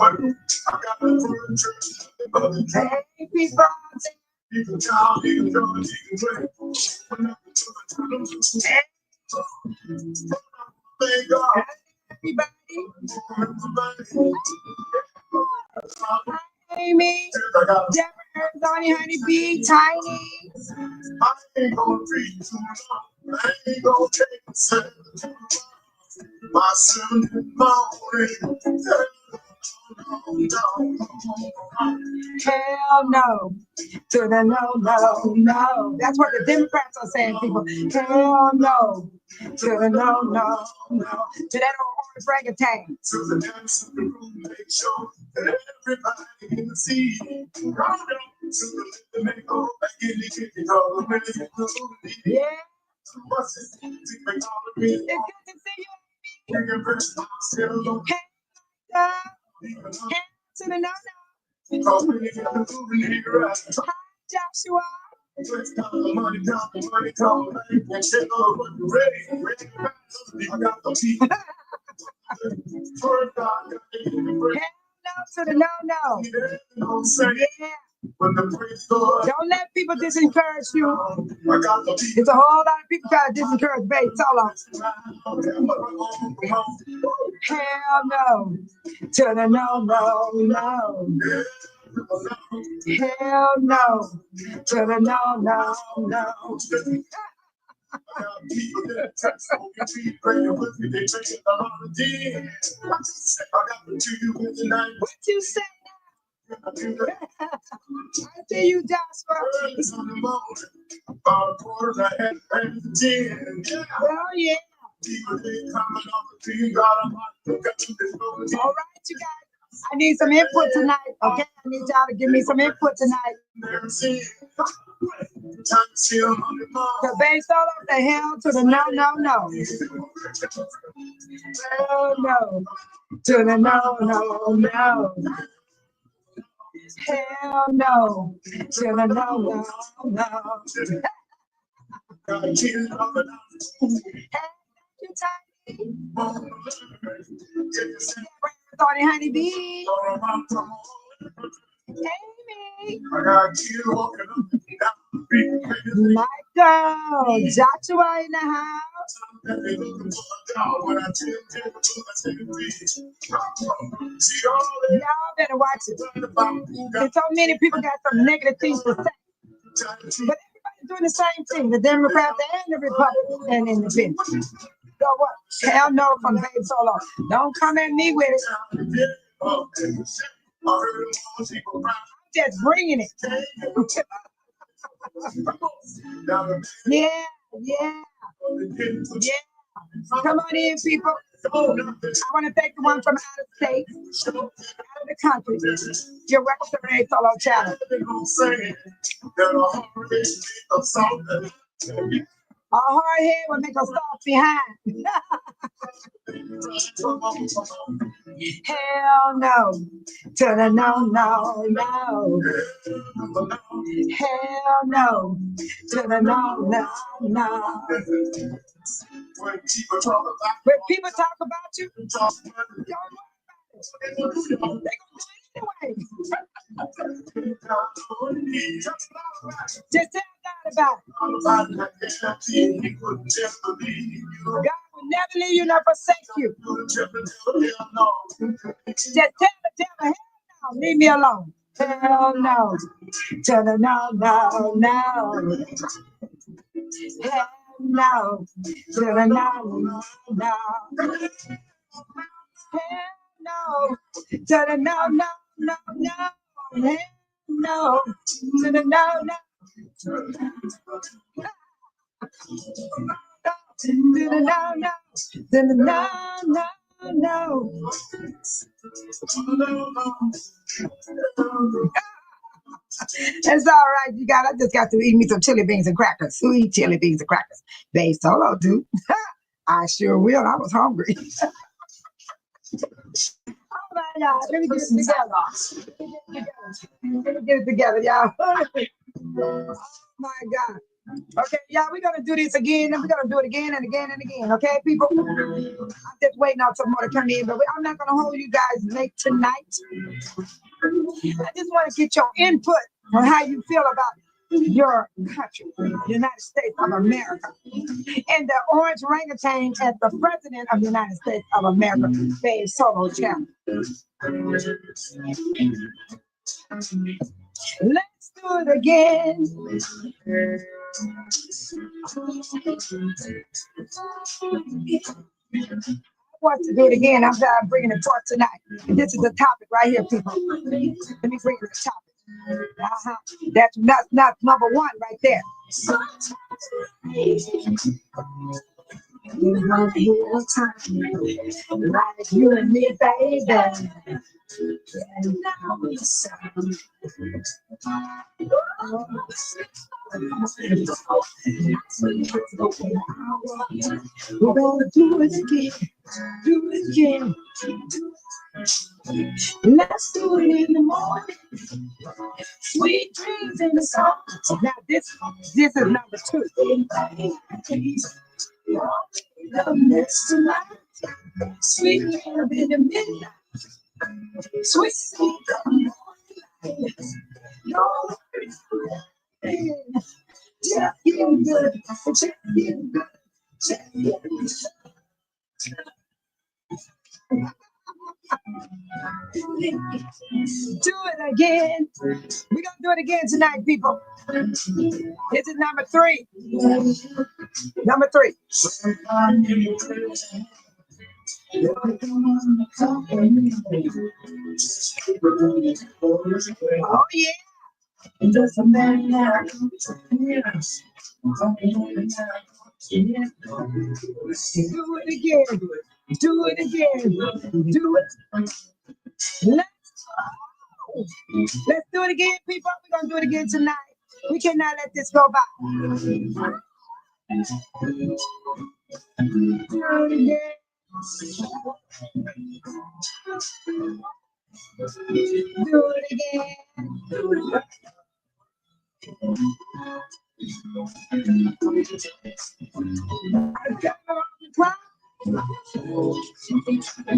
Hey, people. Amy, Deborah, Donnie, Honey Bee, Tiny. I ain't gonna treat too much. I ain't gonna take my son, hell no. To the no, no, no. That's what the Democrats are saying, people. Hell no. To the no, no, no. To that old orange orangutan. To the dance of the room, make sure that everybody can see. Round up to the make go back in the kitchen. Yeah. It's good to see you. Hey, to the no, no. Hi, Joshua. To the no, no. Yeah. Don't let people disencourage you. It's a whole lot of people trying to disencourage Babe Solo. Hell no. To the no, no, no. Hell no. To the no, no, no. What you say? I tell you, Joshua. Oh, yeah. All right, you guys. I need some input tonight. Okay, I need y'all to give me some input tonight. The Babe Solo, the hell to the no, no, no. Hell no. To the no, no, no. Hell no. To the no, no, no. Hey, you Tiny. Donnie, Honey Bee. Amy. Michael. Joshua in the house. Y'all better watch it. There's so many people got some negative things to say. But everybody's doing the same thing. The Democrats and the Republicans and Independents. So what? Hell no from Babe Solo. Don't come at me with it. Just bringing it. Yeah, yeah, yeah. Come on in, people. I want to thank the one from out of state, out of the country. You're welcome to the Babe Solo channel. A hard head will make a soft behind. Hell no. To the no, no, no. Hell no. To the no, no, no. When people talk about you, don't worry about it. They're going to do it anyway. Just tell God about it. God will never leave you nor forsake you. Just tell the devil, hell no, leave me alone. Hell no. Tell the no, no, no. Hell no. Tell the no, no, no. Hell no. Tell the no, no, no, no. Hell no. To the no, no. To the no, no. To the no, no, no. It's all right, you got. I just got to eat me some chili beans and crackers. Who eat chili beans and crackers? Babe Solo do. I sure will. I was hungry. Oh my God, let me get it together. Let me get it together, y'all. Oh my God. Okay, yeah, we're gonna do this again, and we're gonna do it again and again and again. Okay, people. I'm just waiting on some more to come in, but I'm not gonna hold you guys late tonight. I just want to get your input on how you feel about your country, the United States of America, and the orange orangutan as the president of the United States of America, Faye Solo Challenge. Let's do it again. I want to do it again. I'm bringing it forth tonight. And this is the topic right here, people. Let me bring you the topic. That's number one right there. Like you and me, baby. We're gonna do it again. Do it again. Let's do it in the morning. Sweet dreams in the sun. Now this is number two. Love next to life. Sweet love in the midnight. Sweet sleep. No worries. Just getting good. Just getting good. Just getting good. Do it again. We're gonna do it again tonight, people. This is number three. Number three. Oh yeah. Doesn't matter. Do it again. Do it again. Do it. Let's do it again, people. We're gonna do it again tonight. We cannot let this go by. Do it again. Do it again.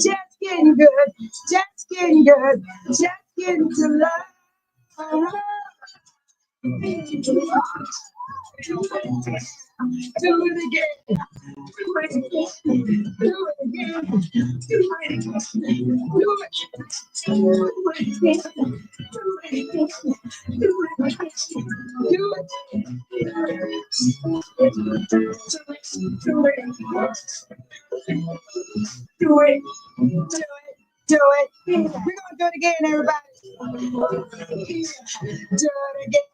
Just getting good, just getting good, just getting to love. Do it again. Do it again. Do it again. Do it again. Do it. Do it again. Do it again. Do it again. Do it. Do it. Do it. Do it. We're gonna do it again, everybody. Do it again. Do it again.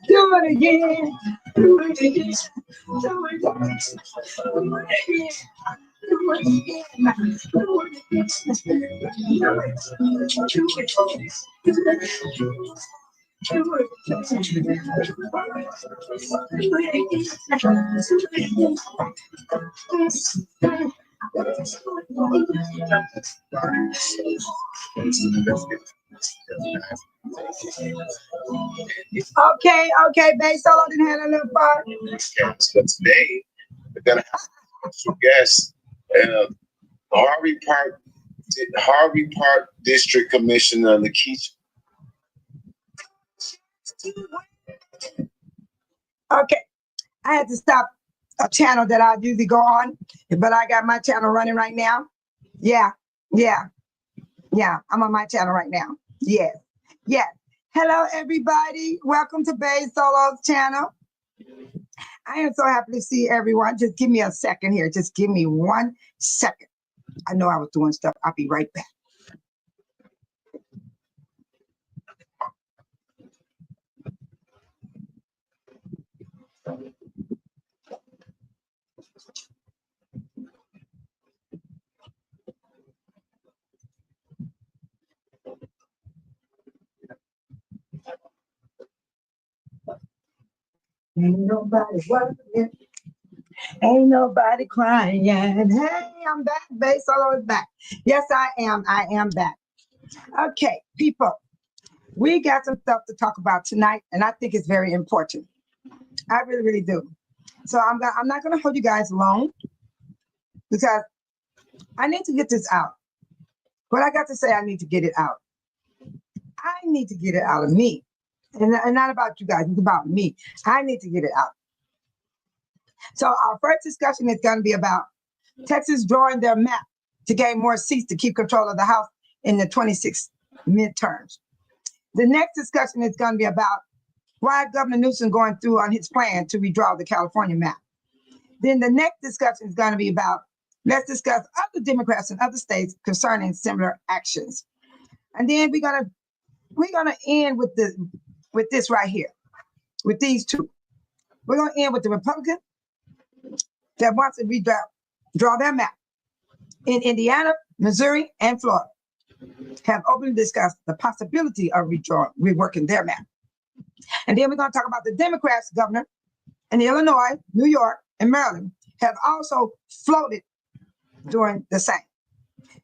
Do it again. Do it again. Okay, babe. Solo didn't have a little fun. Yes, but today we're gonna have a special guest and Harvey Park District Commissioner Lakeisha. Okay, I had to stop a channel that I usually go on, but I got my channel running right now. Yeah, yeah, yeah. I'm on my channel right now. Yes, yes. Hello, everybody. Welcome to Bae Solo's channel. I am so happy to see everyone. Just give me a second here. Just give me 1 second. I know I was doing stuff. I'll be right back. Ain't nobody working. Ain't nobody crying. Hey, I'm back. Bae Solo is back. Yes, I am. I am back. Okay, people, we got some stuff to talk about tonight, and I think it's very important. I really, really do. So I'm not gonna hold you guys long because I need to get this out. What I got to say, I need to get it out. I need to get it out of me, and not about you guys. It's about me. I need to get it out. So our first discussion is going to be about Texas drawing their map to gain more seats to keep control of the House in the 26 midterms. The next discussion is going to be about why Governor Newsom going through on his plan to redraw the California map. Then the next discussion is going to be about, let's discuss other Democrats in other states concerning similar actions. And then we're gonna end with this right here, with these two. We're gonna end with the Republican that wants to draw their map in Indiana, Missouri, and Florida. Have openly discussed the possibility of reworking their map. And then we're going to talk about the Democrats, governor, in Illinois, New York, and Maryland have also floated doing the same.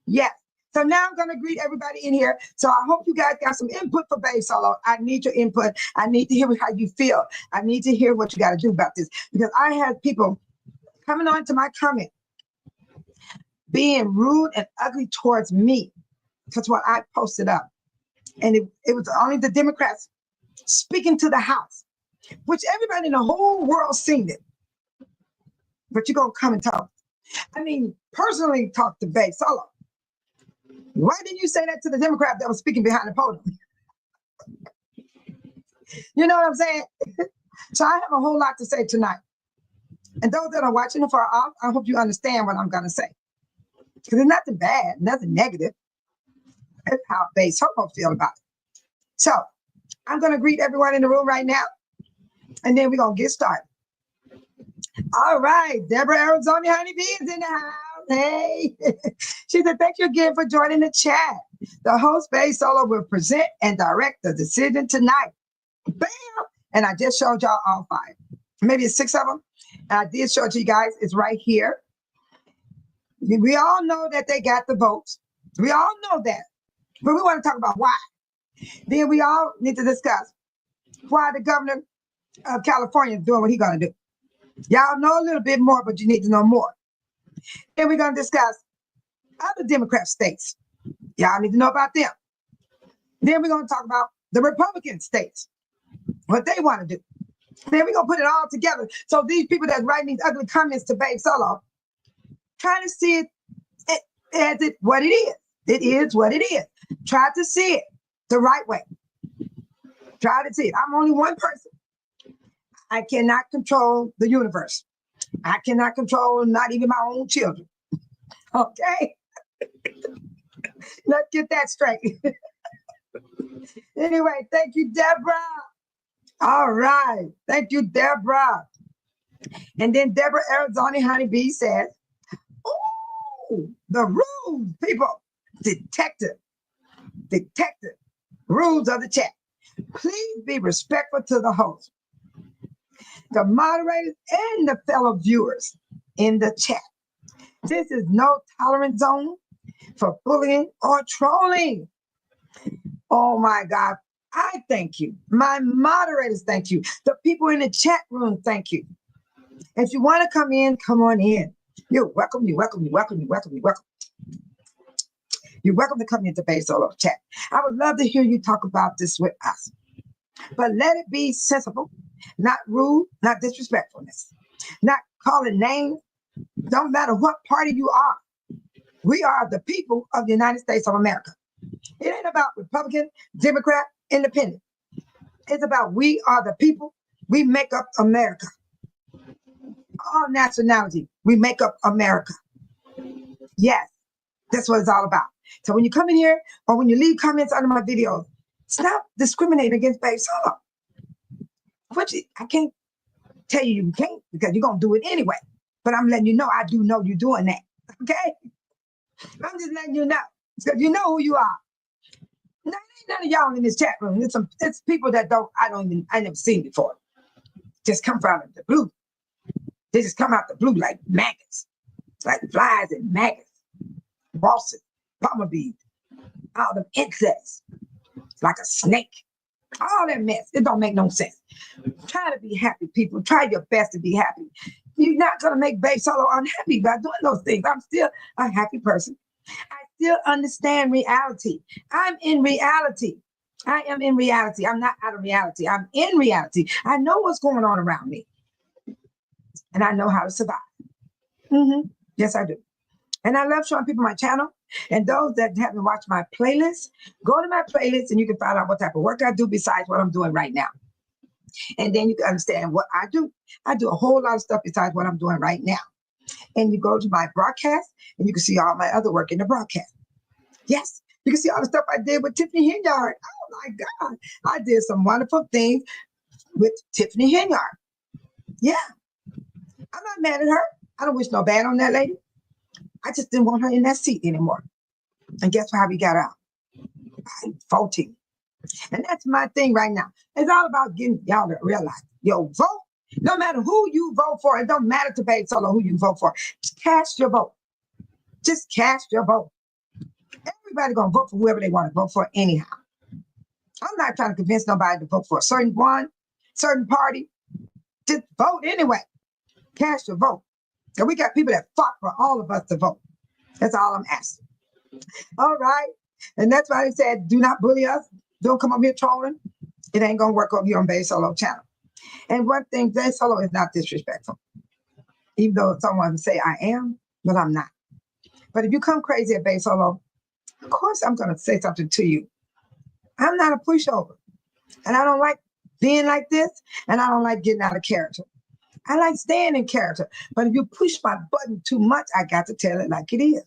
Yes. So now I'm going to greet everybody in here. So I hope you guys got some input for Bae Solo. I need your input. I need to hear how you feel. I need to hear what you got to do about this, because I had people coming on to my comment being rude and ugly towards me because what I posted up. And it was only the Democrats speaking to the House, which everybody in the whole world seen it. But you're going to come and talk. I mean, personally talk to Bae Solo. Why didn't you say that to the Democrat that was speaking behind the podium? You know what I'm saying? So I have a whole lot to say tonight. And those that are watching it far off, I hope you understand what I'm going to say. Because it's nothing bad, nothing negative. That's how Bae Solo feel about it. So I'm going to greet everyone in the room right now, and then we're going to get started. All right, Deborah Arizona Honeybee is in the house. Hey, she said, thank you again for joining the chat. The host, Bae Solo, will present and direct the decision tonight. Bam! And I just showed y'all all 5. Maybe it's 6 of them. And I did show it to you guys. It's right here. We all know that they got the votes. We all know that. But we want to talk about why. Then we all need to discuss why the governor of California is doing what he's going to do. Y'all know a little bit more, but you need to know more. Then we're going to discuss other Democrat states. Y'all need to know about them. Then we're going to talk about the Republican states, what they want to do. Then we're going to put it all together. So these people that's writing these ugly comments to Bae Solo, try to see it as what it is. It is what it is. Try to see it the right way. Try to see it. I'm only one person. I cannot control the universe. I cannot control not even my own children. Okay? Let's get that straight. Anyway, thank you, Deborah. All right. Thank you, Deborah. And then Deborah Arizona Honeybee says, oh, the rules, people. Detective. Rules of the chat. Please be respectful to the host, the moderators, and the fellow viewers in the chat. This is no tolerance zone for bullying or trolling. Oh my God. I thank you. My moderators, thank you. The people in the chat room, thank you. If you want to come in, come on in. You're welcome. You're welcome to come into Bae Solo chat. I would love to hear you talk about this with us. But let it be sensible, not rude, not disrespectfulness, not calling names. Don't matter what party you are. We are the people of the United States of America. It ain't about Republican, Democrat, Independent. It's about we are the people. We make up America. All nationality, we make up America. Yes, that's what it's all about. So when you come in here or when you leave comments under my videos, stop discriminating against Babe Solo. I can't tell you can't because you're going to do it anyway. But I'm letting you know I do know you're doing that. Okay? I'm just letting you know because you know who you are. Now, ain't none of y'all in this chat room. It's people that I never seen before. Just come from the blue. They just come out the blue like maggots, like flies and maggots, Boston, bumblebees, all them insects, like a snake, all that mess. It don't make no sense. Try to be happy, people. Try your best to be happy. You're not gonna make Babe Solo unhappy by doing those things. I'm still a happy person. I still understand reality. I'm in reality. I am in reality. I'm not out of reality. I'm in reality. I know what's going on around me. And I know how to survive. Yes, I do. And I love showing people my channel. And those that haven't watched my playlist, go to my playlist and you can find out what type of work I do besides what I'm doing right now. And then you can understand what I do. I do a whole lot of stuff besides what I'm doing right now. And you go to my broadcast and you can see all my other work in the broadcast. Yes, you can see all the stuff I did with Tiffany Henyard. Oh my God. I did some wonderful things with Tiffany Henyard. Yeah. I'm not mad at her. I don't wish no bad on that lady. I just didn't want her in that seat anymore. And guess how we got out? By voting. And that's my thing right now. It's all about getting y'all to realize, yo, vote. No matter who you vote for, it don't matter to Babe Solo who you vote for. Just cast your vote. Just cast your vote. Everybody gonna vote for whoever they want to vote for anyhow. I'm not trying to convince nobody to vote for a certain party. Just vote anyway. Cast your vote. And we got people that fought for all of us to vote. That's all I'm asking. All right. And that's why they said, do not bully us. Don't come up here trolling. It ain't going to work over here on Babe Solo channel. And one thing, Babe Solo is not disrespectful. Even though someone say I am, but I'm not. But if you come crazy at Babe Solo, of course I'm going to say something to you. I'm not a pushover. And I don't like being like this. And I don't like getting out of character. I like staying in character. But if you push my button too much, I got to tell it like it is.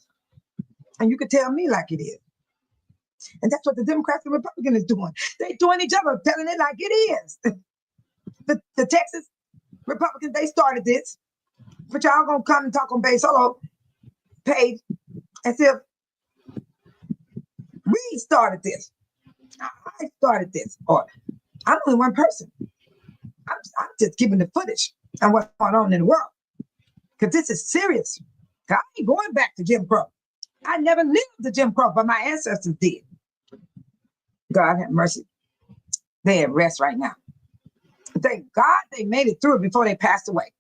And you can tell me like it is. And that's what the Democrats and Republicans is doing. They doing each other, telling it like it is. The Texas Republicans, they started this. But y'all gonna come and talk on Babe Solo page as if we started this. I started this. Or I'm only one person. I'm just giving the footage and what's going on in the world. Because this is serious. I ain't going back to Jim Crow. I never lived to Jim Crow, but my ancestors did. God have mercy. They at rest right now. Thank God they made it through it before they passed away.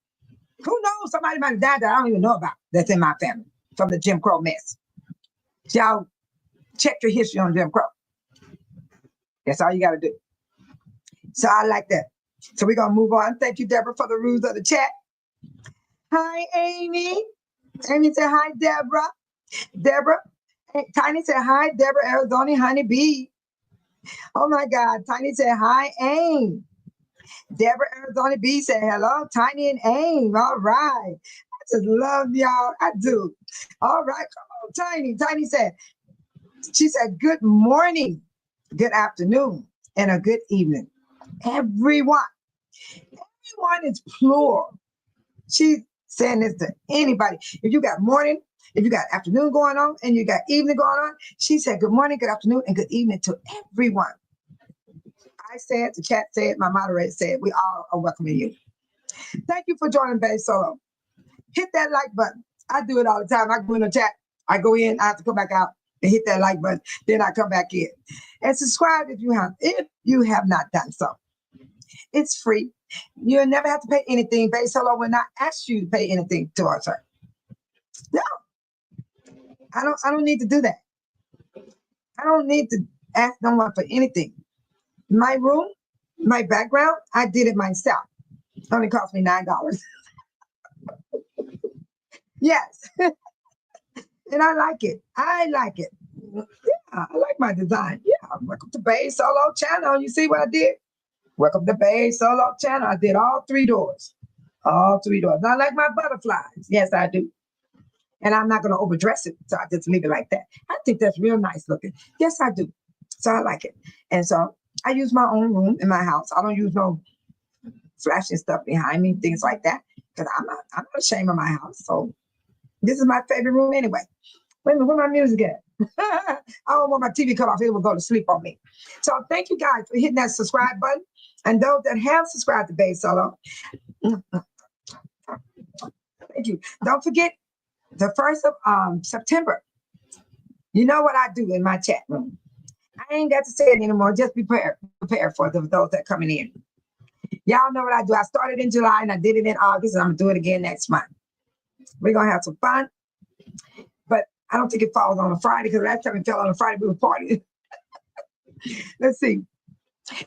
Who knows? Somebody might have died that I don't even know about that's in my family from the Jim Crow mess. Y'all check your history on Jim Crow. That's all you got to do. So I like that. So we're going to move on. Thank you, Deborah, for the rules of the chat. Hi, Amy. Amy said, hi, Deborah. Deborah. Tiny said, hi, Deborah, Arizona, honey bee. Oh, my God. Tiny said, hi, Aim. Deborah, Arizona bee said, hello, Tiny and Aim. All right. I just love y'all. I do. All right. Come on, Tiny. Tiny said, she said, good morning, good afternoon, and a good evening. Everyone. Everyone is plural. She's saying this to anybody. If you got morning, if you got afternoon going on, and you got evening going on, she said good morning, good afternoon, and good evening to everyone. I said, the chat said, my moderator said, we all are welcoming you. Thank you for joining Babe Solo. Hit that like button. I do it all the time. I go in the chat. I go in, I have to come back out and hit that like button. Then I come back in. And subscribe if you have not done so. It's free. You'll never have to pay anything. Babe Solo will not ask you to pay anything towards her. No. I don't need to do that. I don't need to ask no one for anything. My room, my background, I did it myself. It only cost me $9. Yes. And I like it. I like it. Yeah, I like my design. Yeah, welcome to Bay Solo Channel. You see what I did? Welcome to Bay Solo Channel. I did all 3 doors. All 3 doors. I like my butterflies. Yes, I do. And I'm not going to overdress it. So I just leave it like that. I think that's real nice looking. Yes, I do. So I like it. And so I use my own room in my house. I don't use no flashing stuff behind me, things like that. Because I'm not ashamed of my house. So this is my favorite room anyway. Wait a minute, where my music at? I don't want my TV cut off. It will go to sleep on me. So thank you guys for hitting that subscribe button. And those that have subscribed to Bay Solo, thank you. Don't forget the 1st of September. You know what I do in my chat room. I ain't got to say it anymore. Just prepare for those that coming in. Y'all know what I do. I started in July and I did it in August, and I'm gonna do it again next month. We're gonna have some fun, but I don't think it falls on a Friday, because last time it fell on a Friday, we were partying. Let's see.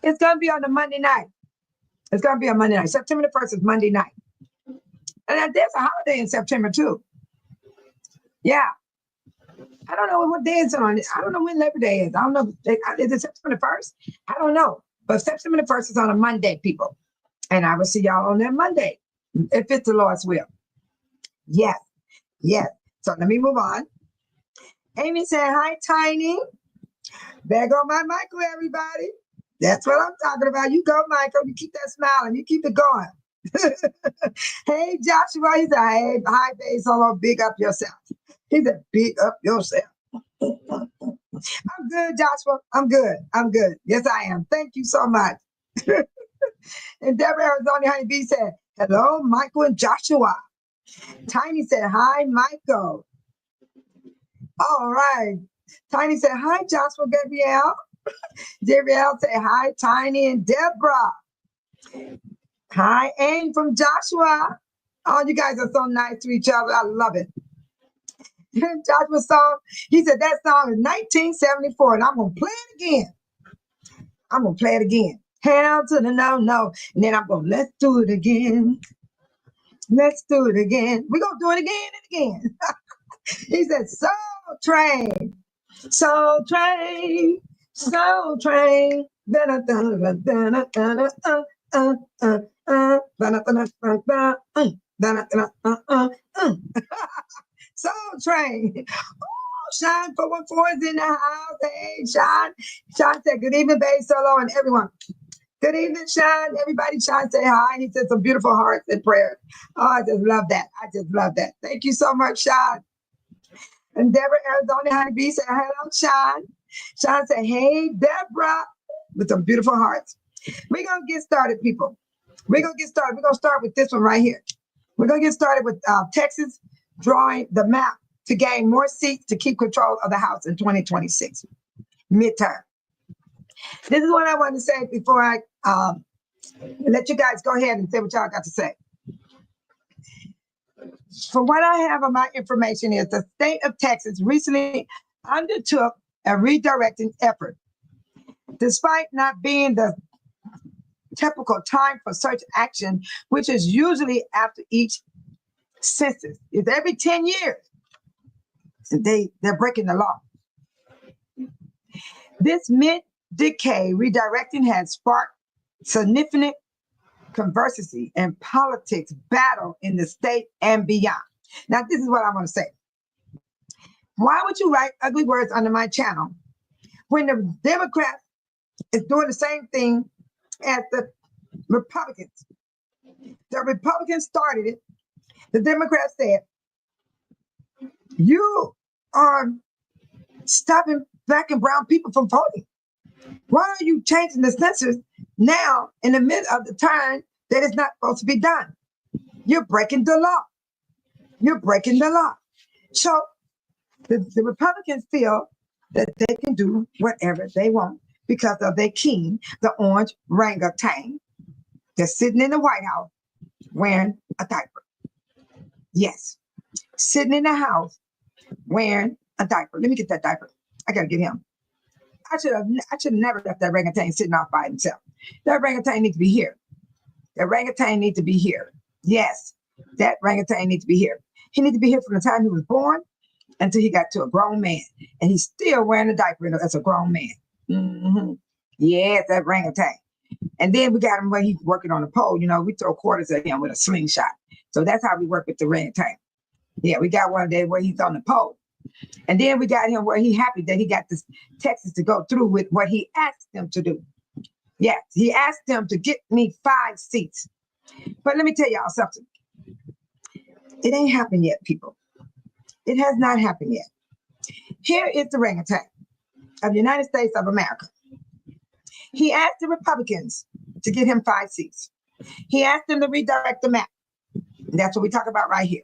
It's gonna be on a Monday night. It's gonna be on Monday night. September the 1st is Monday night. And there's a holiday in September too. Yeah. I don't know what day it's on. I don't know when Labor Day is. I don't know. Is it September the 1st? I don't know. But September the 1st is on a Monday, people. And I will see y'all on that Monday, if it's the Lord's will. Yes. Yes. So let me move on. Amy said, hi, Tiny. There go my Michael, everybody. That's what I'm talking about. You go, Michael. You keep that smile and you keep it going. Hey, Joshua. He said, hey, hi, Bay Solo. Big up yourself. He said, big up yourself. I'm good, Joshua. I'm good. I'm good. Yes, I am. Thank you so much. And Deborah Arizona Honeybee said, hello, Michael and Joshua. Tiny said, hi, Michael. All right. Tiny said, hi, Joshua, Gabrielle. Gabrielle said, hi, Tiny and Deborah. Hi, Aim from Joshua. Oh, you guys are so nice to each other. I love it. Joshua's song, he said that song is 1974, and I'm going to play it again. I'm going to play it again. Hell to the no, no. And then I'm going to let's do it again. Let's do it again. We're going to do it again and again. He said, Soul Train. Soul Train. Soul Train. Soul Train. Oh, Sean 414 is in the house. Hey, Sean. Sean said, good evening, Bay Solo, and everyone. Good evening, Sean. Everybody, Sean, say hi. He said some beautiful hearts and prayers. Oh, I just love that. I just love that. Thank you so much, Sean. And Deborah Arizona Honeybee said, hello, Sean. Sean said, hey, Deborah, with some beautiful hearts. We're going to get started, people. We're going to get started. We're going to start with this one right here. We're going to get started with Texas drawing the map to gain more seats to keep control of the House in 2026, midterm. This is what I want to say before I let you guys go ahead and say what y'all got to say. From what I have on my information is the state of Texas recently undertook a redirecting effort. Despite not being the typical time for such action, which is usually after each census. It's every 10 years. They're breaking the law. This mid-decade redirecting has sparked significant controversy and politics battle in the state and beyond. Now, this is what I want to say. Why would you write ugly words under my channel when the Democrats is doing the same thing as the Republicans? The Republicans started it. The Democrats said, you are stopping black and brown people from voting. Why are you changing the census now in the midst of the time that it's not supposed to be done? You're breaking the law. You're breaking the law. So the Republicans feel that they can do whatever they want because of their king, the orange orangutan, that's sitting in the White House wearing a diaper. Yes, sitting in the house wearing a diaper. Let me get that diaper. I gotta get him. I should have never left that orangutan sitting off by himself. That orangutan needs to be here. That orangutan needs to be here. Yes, That orangutan needs to be here. He needs to be here from the time he was born until he got to a grown man. And he's still wearing a diaper as a grown man. Mm-hmm. Yes, that orangutan. And then we got him when he's working on the pole. You know, we throw quarters at him with a slingshot. So that's how we work with the orangutan. Yeah, we got one day where he's on the pole. And then we got him where he's happy that he got this Texas to go through with what he asked them to do. Yes, he asked them to get me 5 seats. But let me tell y'all something. It ain't happened yet, people. It has not happened yet. Here is the orangutan of the United States of America. He asked the Republicans to get him 5 seats. He asked them to redirect the map. That's what we talk about right here.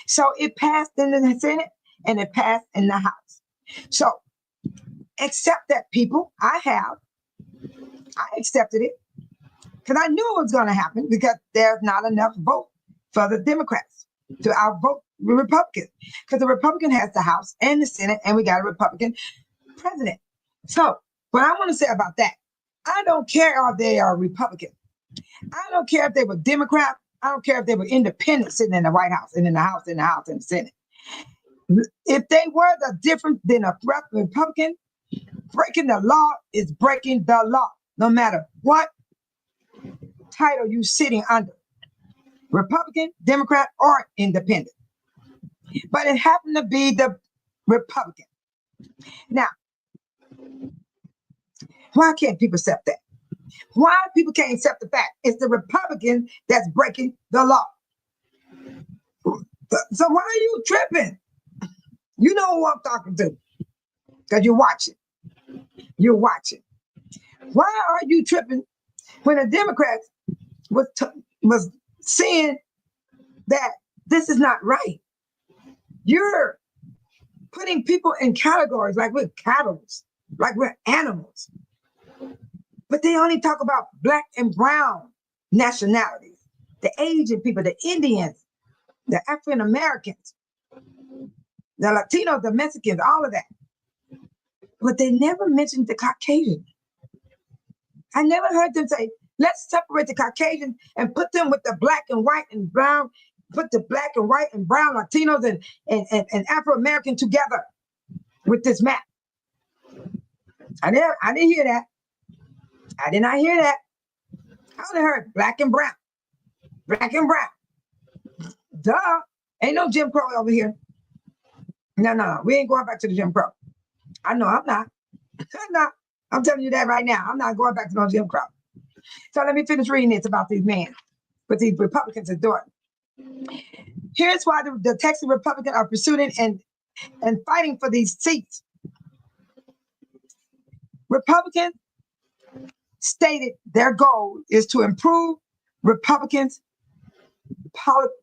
So it passed in the Senate and it passed in the House. So accept that, people. I accepted it because I knew it was going to happen because there's not enough vote for the Democrats to outvote the Republicans because the Republican has the House and the Senate and we got a Republican president. So what I want to say about that, I don't care if they are Republican. I don't care if they were Democrat. I don't care if they were independent sitting in the White House and in the House and the Senate. If they were different than a Republican, breaking the law is breaking the law, no matter what title you're sitting under, Republican, Democrat, or independent. But it happened to be the Republican. Now, why can't people accept that? Why people can't accept the fact it's the Republican that's breaking the law? So why are you tripping? You know who I'm talking to because you're watching. You're watching. Why are you tripping when the Democrats was saying that this is not right? You're putting people in categories like we're cattle, like we're animals. But they only talk about black and brown nationalities, the Asian people, the Indians, the African Americans, the Latinos, the Mexicans, all of that. But they never mentioned the Caucasian. I never heard them say, let's separate the Caucasian and put them with the black and white and brown, put the black and white and brown Latinos and Afro-American together with this map. I didn't hear that. I did not hear that. I only heard black and brown. Black and brown. Duh. Ain't no Jim Crow over here. No. We ain't going back to the Jim Crow. I know I'm not. I'm not. I'm telling you that right now. I'm not going back to no Jim Crow. So let me finish reading this about these men, what these Republicans are doing. Here's why the Texas Republicans are pursuing and fighting for these seats. Republicans stated their goal is to improve Republicans'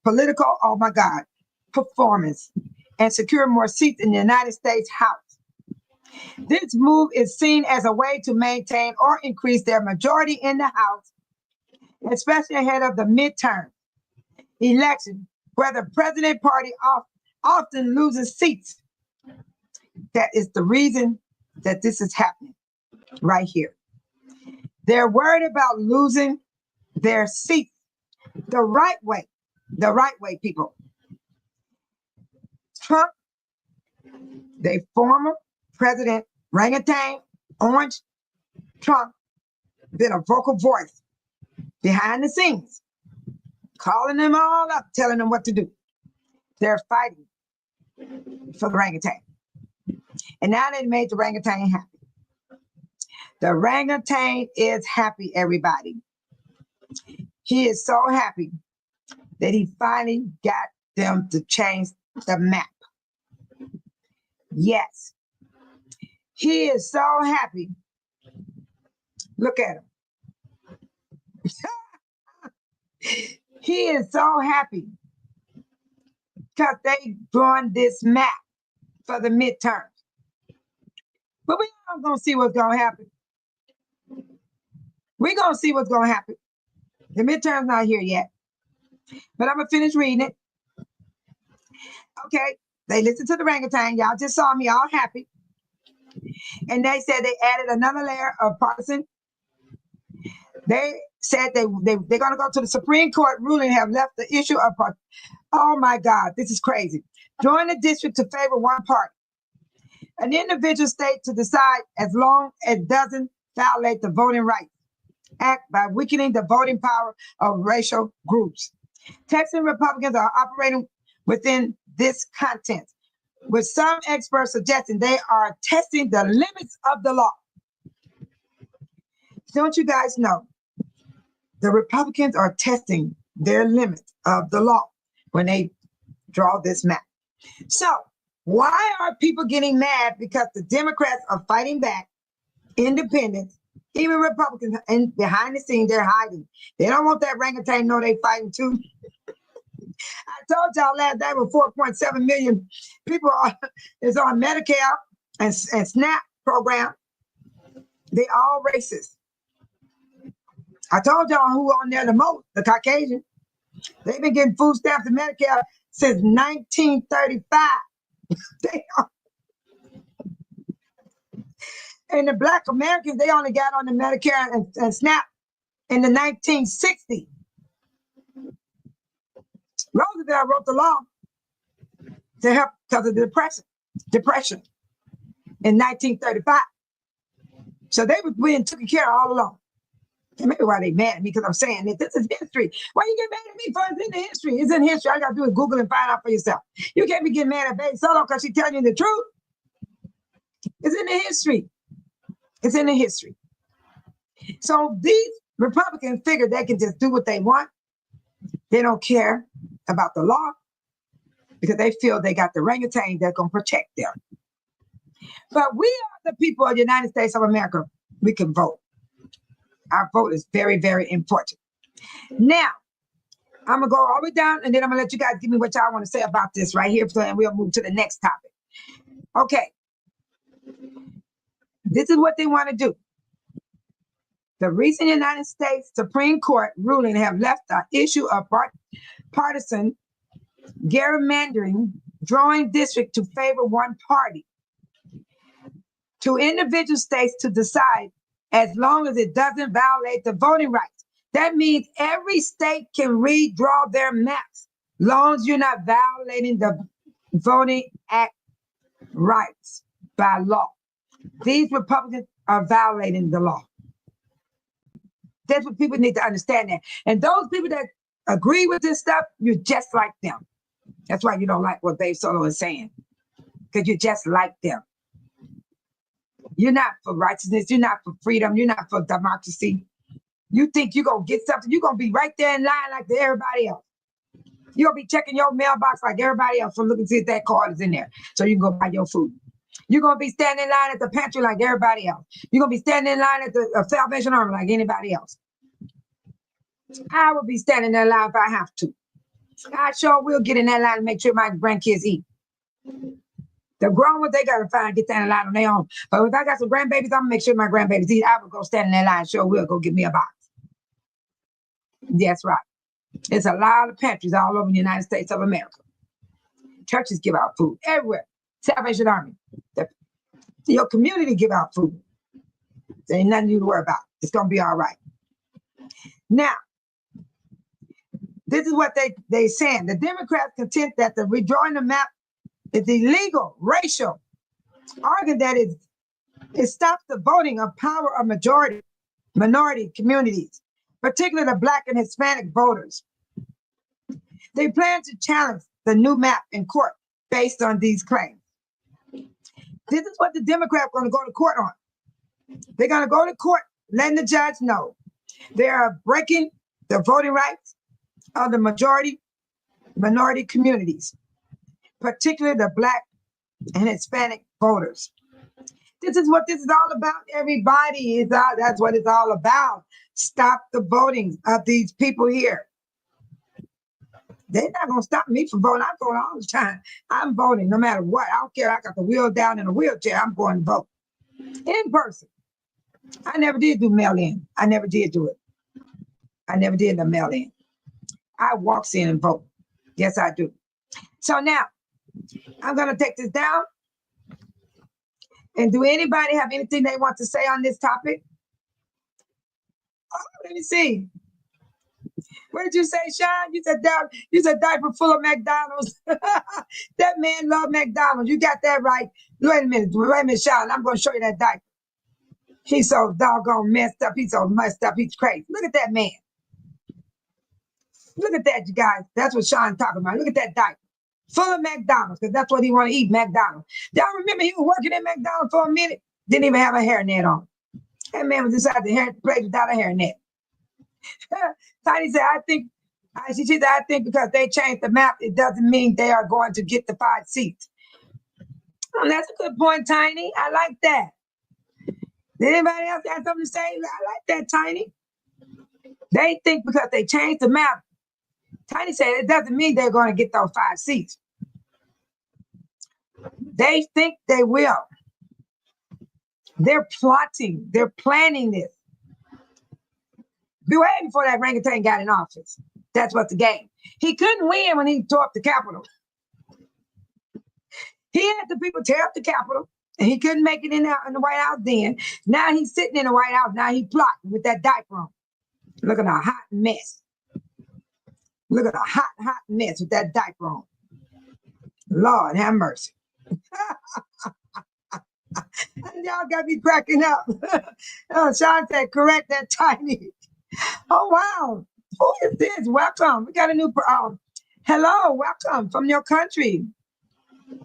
political, performance and secure more seats in the United States House. This move is seen as a way to maintain or increase their majority in the House, especially ahead of the midterm election, where the president party often loses seats. That is the reason that this is happening right here. They're worried about losing their seats the right way, people. Trump, the former President Orangutan Orange Trump, been a vocal voice behind the scenes, calling them all up, telling them what to do. They're fighting for the orangutan. And now they made the orangutan happy. The orangutan is happy, everybody. He is so happy that he finally got them to change the map. Yes. He is so happy. Look at him. He is so happy because they drawn this map for the midterms. But we all gonna see what's gonna happen. We're gonna see what's gonna happen. The midterm's not here yet. But I'm gonna finish reading it. Okay, they listened to the orangutan. Y'all just saw me all happy. And they said they added another layer of partisan. They said they're going to go to the Supreme Court ruling and have left the issue of, oh my God, this is crazy. Join the district to favor one party. An individual state to decide as long as it doesn't violate the Voting Rights Act by weakening the voting power of racial groups. Texas Republicans are operating within this content, with some experts suggesting they are testing the limits of the law. Don't you guys know? The Republicans are testing their limits of the law when they draw this map. So why are people getting mad? Because the Democrats are fighting back, independents, even Republicans, and behind the scenes, they're hiding. They don't want that orangutan to know they're fighting too. I told y'all last night with 4.7 million people is on Medicare and SNAP program. They all racist. I told y'all who on there the most, the Caucasian. They've been getting food stamps and Medicare since 1935. And the Black Americans, they only got on the Medicare and SNAP in the 1960s. Roosevelt wrote the law to help because of the depression in 1935. So they were being taken care of all along. And maybe why they mad at me, because I'm saying that this is history. Why you get mad at me for it's in the history? It's in history. All you gotta do is Google and find out for yourself. You can't be getting mad at Baby Solo because she's telling you the truth. It's in the history. It's in the history. So these Republicans figure they can just do what they want. They don't care about the law because they feel they got the orangutan that's gonna protect them. But we are the people of the United States of America. We can vote. Our vote is very, very important. Now, I'm gonna go all the way down and then I'm gonna let you guys give me what y'all want to say about this right here, and we'll move to the next topic. Okay. This is what they want to do. The recent United States Supreme Court ruling have left the issue of partisan gerrymandering, drawing district to favor one party, to individual states to decide as long as it doesn't violate the voting rights. That means every state can redraw their maps, long as you're not violating the Voting Act rights by law. These Republicans are violating the law. That's what people need to understand that. And those people that agree with this stuff, you're just like them. That's why you don't like what Babe Solo is saying, because you're just like them. You're not for righteousness. You're not for freedom. You're not for democracy. You think you're going to get something. You're going to be right there in line like everybody else. You're going to be checking your mailbox like everybody else for looking to see if that card is in there so you can go buy your food. You're going to be standing in line at the pantry like everybody else. You're going to be standing in line at the Salvation Army like anybody else. I will be standing in line if I have to. I sure will get in that line and make sure my grandkids eat. The grown ones, they got to get down in line on their own. But if I got some grandbabies, I'm going to make sure my grandbabies eat. I will go stand in that line. Sure will go get me a box. That's right. There's a lot of pantries all over the United States of America. Churches give out food everywhere. Salvation Army. Your community give out food. There ain't nothing you to worry about. It's going to be all right. Now, this is what they saying. The Democrats contend that the redrawing the map is illegal, racial, argue that it stops the voting of power of minority communities, particularly the Black and Hispanic voters. They plan to challenge the new map in court based on these claims. This is what the Democrats are going to go to court on. They're going to go to court letting the judge know they are breaking the voting rights of the minority communities, particularly the Black and Hispanic voters. This is what this is all about, everybody. That's what it's all about. Stop the voting of these people here. They're not going to stop me from voting. I vote all the time. I'm voting no matter what. I don't care. I got the wheel down in a wheelchair. I'm going to vote in person. I never did do mail-in. I never did do it. I never did the mail-in. I walks in and vote. Yes, I do. So now, I'm going to take this down. And do anybody have anything they want to say on this topic? Let me see. What did you say, Sean? You said diaper full of McDonald's. That man loved McDonald's. You got that right. Wait a minute, Sean. I'm going to show you that diaper. He's so doggone messed up. He's so messed up. He's crazy. Look at that man. Look at that, you guys. That's what Sean's talking about. Look at that diaper. Full of McDonald's, because that's what he want to eat, McDonald's. Y'all remember he was working at McDonald's for a minute? Didn't even have a hairnet on. That man was inside the place without a hairnet. Tiny said, she said, I think because they changed the map, it doesn't mean they are going to get the 5 seats. That's a good point, Tiny. I like that. Did anybody else have something to say? I like that, Tiny. They think because they changed the map, Tiny said it doesn't mean they're going to get those 5 seats. They think they will. They're plotting. They're planning this. Be waiting before that orangutan got in office. That's what's the game. He couldn't win when he tore up the Capitol. He had the people tear up the Capitol, and he couldn't make it in the White House then. Now he's sitting in the White House. Now he's plotting with that diaper on. Look at a hot mess. Look at a hot mess with that diaper on. Lord have mercy. Y'all got me cracking up. Sean said, correct that, Tiny. Oh, wow. Who is this? Welcome. We got a new, hello, welcome from your country.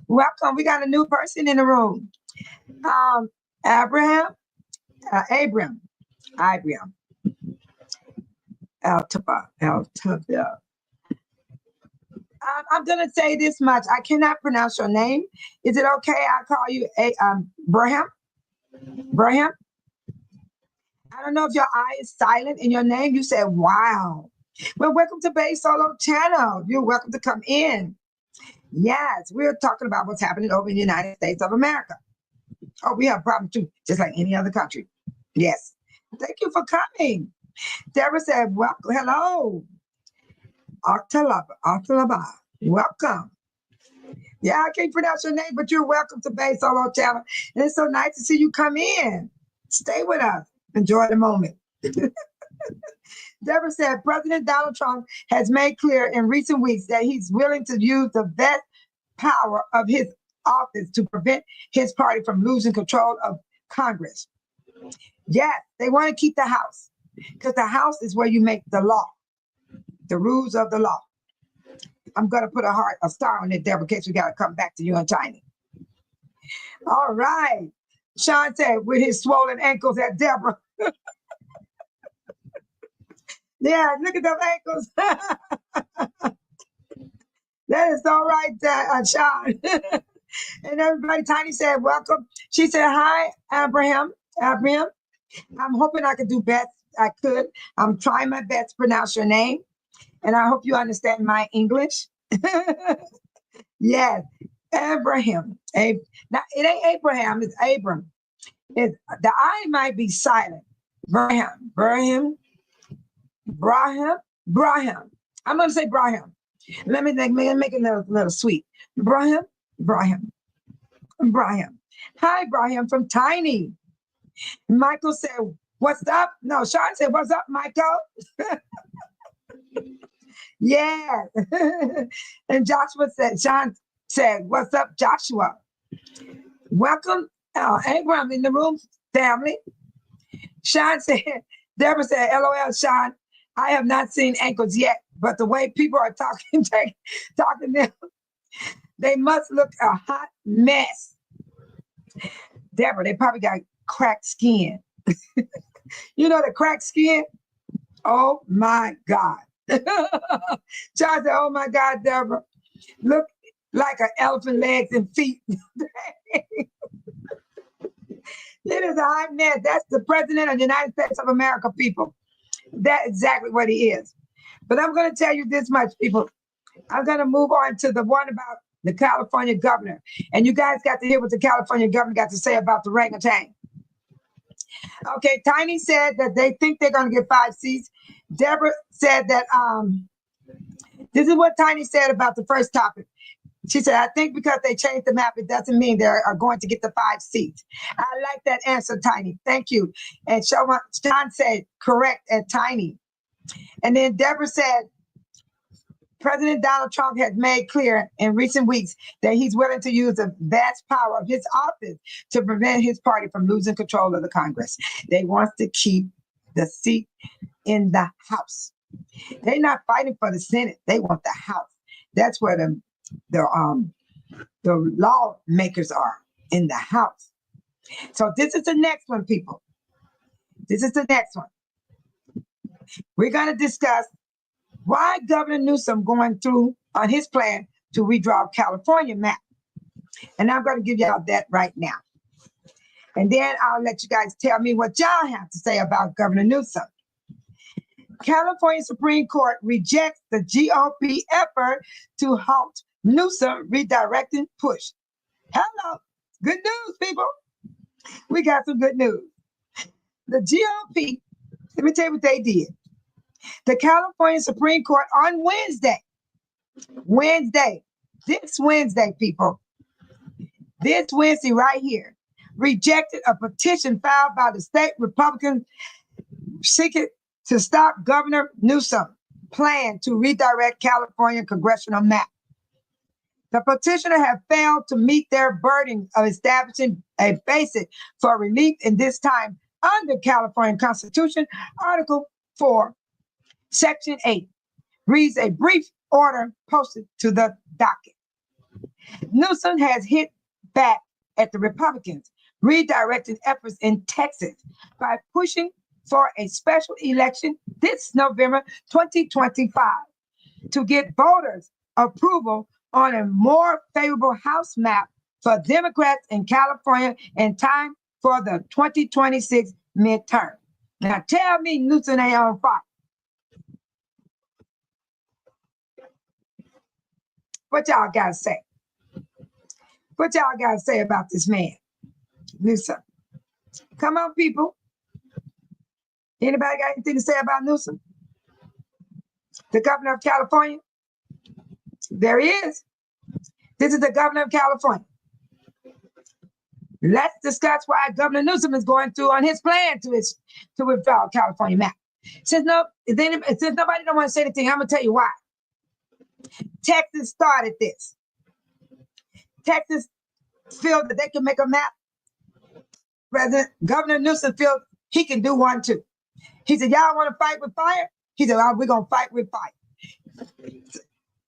Welcome. We got a new person in the room. Abram. I'm going to say this much. I cannot pronounce your name. Is it okay I call you Braham? Braham? I don't know if your I is silent in your name. You said, wow. Well, welcome to Bay Solo Channel. You're welcome to come in. Yes, we're talking about what's happening over in the United States of America. Oh, we have problems too, just like any other country. Yes. Thank you for coming. Deborah said, welcome. Hello. Artalaba. Welcome. Yeah, I can't pronounce your name, but you're welcome to Bay Solo Channel. And it's so nice to see you come in. Stay with us. Enjoy the moment. Deborah said, President Donald Trump has made clear in recent weeks that he's willing to use the vast power of his office to prevent his party from losing control of Congress. Yes, they want to keep the House because the House is where you make the law, the rules of the law. I'm going to put a star on it, Deborah, in case we got to come back to you and Tiny. All right. Sean said, with his swollen ankles at Deborah. Yeah, look at those ankles. That is all right, Sean. And everybody, Tiny said, welcome. She said, hi, Abraham. I'm hoping I could do best I could. I'm trying my best to pronounce your name. And I hope you understand my English. Yes, Abraham. Now, it ain't Abraham, it's Abram. The I might be silent. Brahim. I'm going to say Brahim. Let me make it a little sweet. Brahim. Hi, Brahim from Tiny. Michael said, what's up? No, Sean said, what's up, Michael? Yeah. And Sean said, what's up, Joshua? Welcome, Abram in the room, family. Sean said, Deborah said, LOL, Sean, I have not seen ankles yet, but the way people are talking them, they must look a hot mess. Deborah, they probably got cracked skin. You know the cracked skin? Oh my God. Sean said, oh my God, Deborah, look like an elephant legs and feet. It is a hot mess. That's the president of the United States of America, people. That's exactly what he is. But I'm going to tell you this much, people. I'm going to move on to the one about the California governor. And you guys got to hear what the California governor got to say about the orangutan. Okay, Tiny said that they think they're going to get 5 seats. Deborah said that this is what Tiny said about the first topic. She said, I think because they changed the map, it doesn't mean they are going to get the 5 seats. I like that answer, Tiny. Thank you. And Sean said, correct at Tiny. And then Deborah said, President Donald Trump has made clear in recent weeks that he's willing to use the vast power of his office to prevent his party from losing control of the Congress. They want to keep the seat in the House. They're not fighting for the Senate. They want the House. That's where the lawmakers are, in the House. So this is the next one, people. This is the next one. We're going to discuss why Governor Newsom going through on his plan to redraw California map. And I'm going to give y'all that right now. And then I'll let you guys tell me what y'all have to say about Governor Newsom. California Supreme Court rejects the GOP effort to halt Newsom redirecting push. Hello, good news, people. We got some good news. The GOP, let me tell you what they did. The California Supreme Court on this Wednesday, people, this Wednesday right here, rejected a petition filed by the state Republicans seeking to stop Governor Newsom's plan to redirect California congressional map. The petitioner have failed to meet their burden of establishing a basis for relief in this time under California Constitution, Article 4, Section 8, reads a brief order posted to the docket. Newsom has hit back at the Republicans, redirecting efforts in Texas by pushing for a special election this November 2025 to get voters' approval on a more favorable House map for Democrats in California in time for the 2026 midterm. Now tell me Newsom ain't on fire. What y'all got to say? What y'all got to say about this man, Newsom? Come on, people. Anybody got anything to say about Newsom? The governor of California? There he is. This is the governor of California. Let's discuss why Governor Newsom is going through on his plan to withdraw California map. Since nobody don't want to say anything, I'm going to tell you why. Texas started this. Texas feel that they can make a map. Governor Newsom feels he can do one too. He said, y'all want to fight with fire? He said, we're going to fight with fire.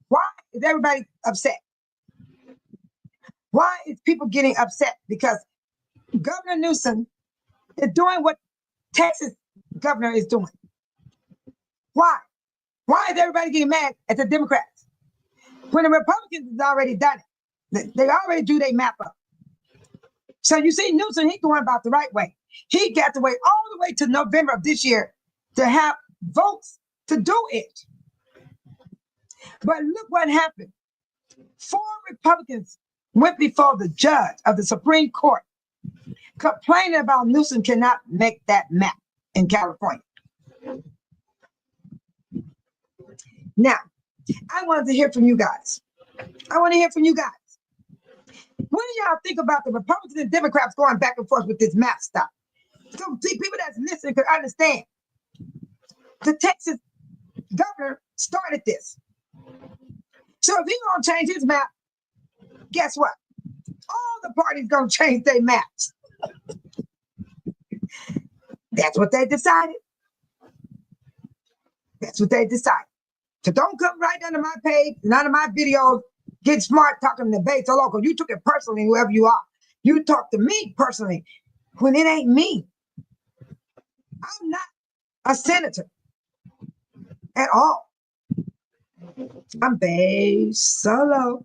Why is everybody upset? Why is people getting upset? Because Governor Newsom is doing what Texas governor is doing. Why? Why is everybody getting mad at the Democrats? When the Republicans has already done it. They already do their map up. So you see Newsom, he's going about the right way. He got to wait all the way to November of this year to have votes to do it. But look what happened. 4 Republicans went before the judge of the Supreme Court complaining about Newsom cannot make that map in California. Now, I wanted to hear from you guys. I want to hear from you guys. What do y'all think about the Republicans and Democrats going back and forth with this map stuff? So people that's listening could understand. The Texas governor started this. So if he's going to change his map, guess what? All the parties going to change their maps. That's what they decided. That's what they decided. So don't come right under my page, none of my videos, get smart talking to Base or Local. You took it personally, whoever you are. You talk to me personally when it ain't me. I'm not a senator at all. I'm Babe Solo.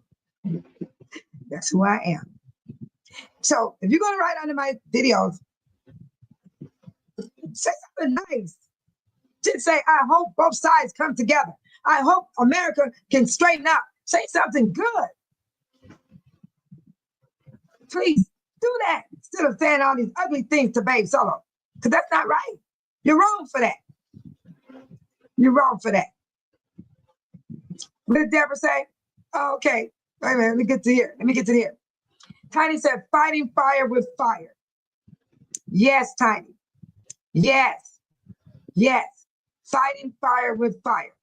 That's who I am. So if you're going to write under my videos, say something nice. Just say, I hope both sides come together. I hope America can straighten out. Say something good. Please do that instead of saying all these ugly things to Babe Solo. Because that's not right. You're wrong for that. You're wrong for that. What did Deborah say? Oh, okay. Wait a minute, let me get to here. Let me get to here. Tiny said, fighting fire with fire. Yes, Tiny. Yes. Yes. Fighting fire with fire.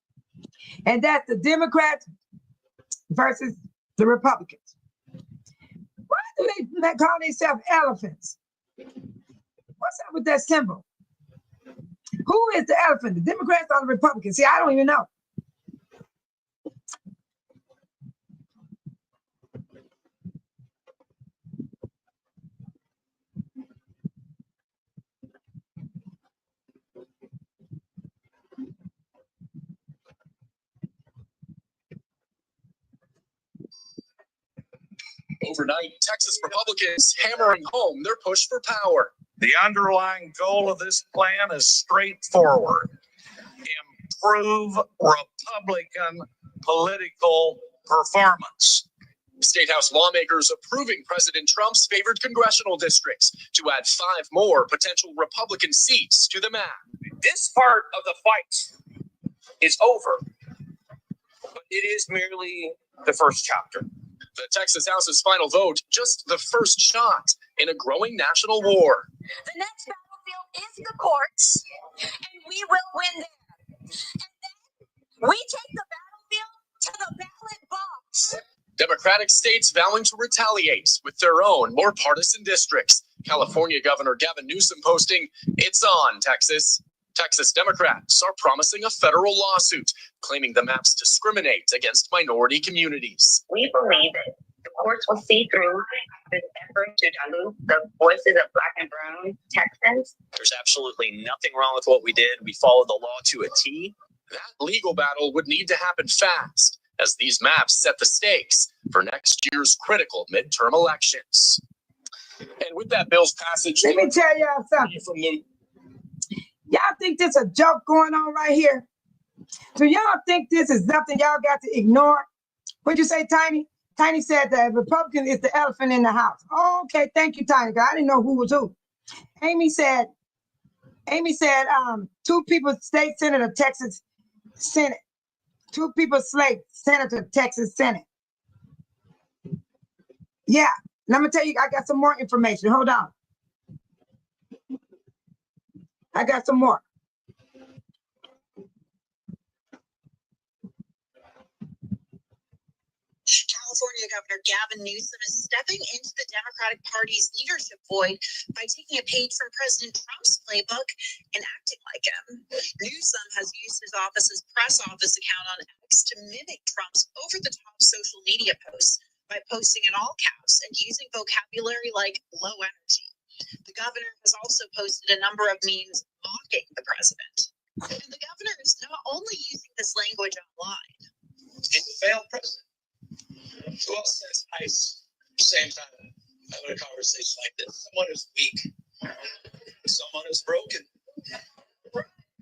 And that's the Democrats versus the Republicans. Why do they call themselves elephants? What's up with that symbol? Who is the elephant? The Democrats or the Republicans? See, I don't even know. Overnight, Texas Republicans hammering home their push for power. The underlying goal of this plan is straightforward. Improve Republican political performance. State House lawmakers approving President Trump's favored congressional districts to add 5 more potential Republican seats to the map. This part of the fight is over, but it is merely the first chapter. The Texas House's final vote, just the first shot in a growing national war. The next battlefield is the courts, and we will win there. And then we take the battlefield to the ballot box. Democratic states vowing to retaliate with their own more partisan districts. California Governor Gavin Newsom posting, "It's on, Texas." Texas Democrats are promising a federal lawsuit, claiming the maps discriminate against minority communities. We believe that the courts will see through this effort to dilute the voices of Black and brown Texans. There's absolutely nothing wrong with what we did. We followed the law to a T. That legal battle would need to happen fast, as these maps set the stakes for next year's critical midterm elections. And with that bill's passage, Let me tell y'all something. from the Y'all think this a joke going on right here? Do y'all think this is something y'all got to ignore? What'd you say, Tiny? Tiny said the Republican is the elephant in the house. Oh, okay, thank you, Tiny. I didn't know who was who. Amy said, 2 people, state senator, Texas Senate. 2 people, slate senator, Texas Senate. Yeah, let me tell you, I got some more information. Hold on. I got some more. California Governor Gavin Newsom is stepping into the Democratic Party's leadership void by taking a page from President Trump's playbook and acting like him. Newsom has used his office's press office account on X to mimic Trump's over-the-top social media posts by posting in all caps and using vocabulary like low energy. The governor has also posted a number of memes mocking the president. And the governor is not only using this language online. It's a failed president. Who else says ice at the same time having a conversation like this? Someone who's weak. Someone who's broken.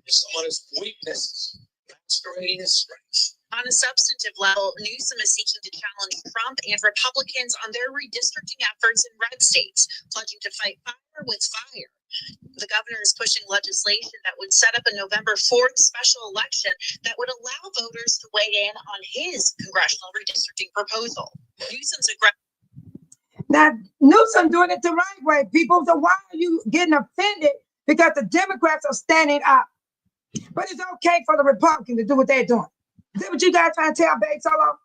Someone who's weaknesses masquerading as strengths. On a substantive level, Newsom is seeking to challenge Trump and Republicans on their redistricting efforts in red states, pledging to fight fire with fire. The governor is pushing legislation that would set up a November 4th special election that would allow voters to weigh in on his congressional redistricting proposal. Newsom's Now, Newsom doing it the right way, people. So why are you getting offended because the Democrats are standing up? But it's okay for the Republicans to do what they're doing. Is that what you guys trying to tell Babe Solo?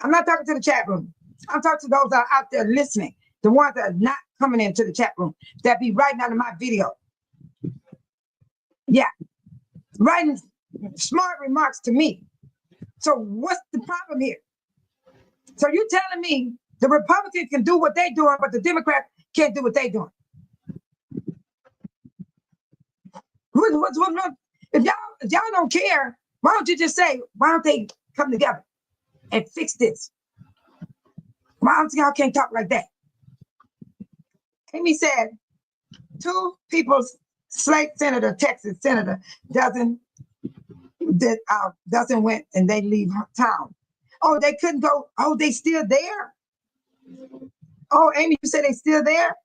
I'm not talking to the chat room. I'm talking to those that are out there listening, the ones that are not coming into the chat room, that be writing under my video. Yeah, writing smart remarks to me. So what's the problem here? So you telling me the Republicans can do what they're doing, but the Democrats can't do what they're doing? What's wrong? If y'all don't care, why don't you just say, why don't they come together and fix this? Why don't y'all can't talk like that? Amy said, 2 people's slate senator, Texas senator, doesn't win and they leave town. Oh, they couldn't go. Oh, they still there? Oh, Amy, you said they still there?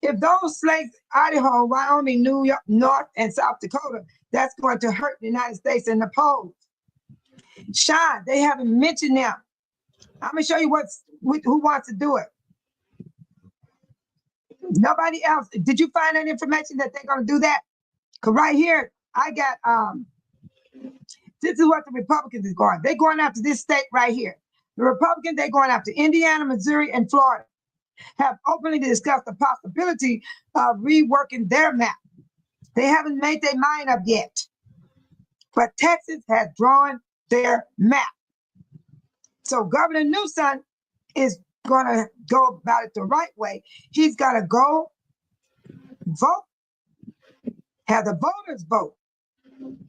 If those slates, Idaho, Wyoming, New York, North and South Dakota, that's going to hurt the United States in the polls. Sean, they haven't mentioned them. I'm gonna show you who wants to do it. Nobody else. Did you find any information that they're gonna do that? Cause right here, I got this is what the Republicans is going. They're going after this state right here. The Republicans, they're going after Indiana, Missouri, and Florida. Have openly discussed the possibility of reworking their map. They haven't made their mind up yet. But Texas has drawn their map. So Governor Newsom is going to go about it the right way. He's got to go vote, have the voters vote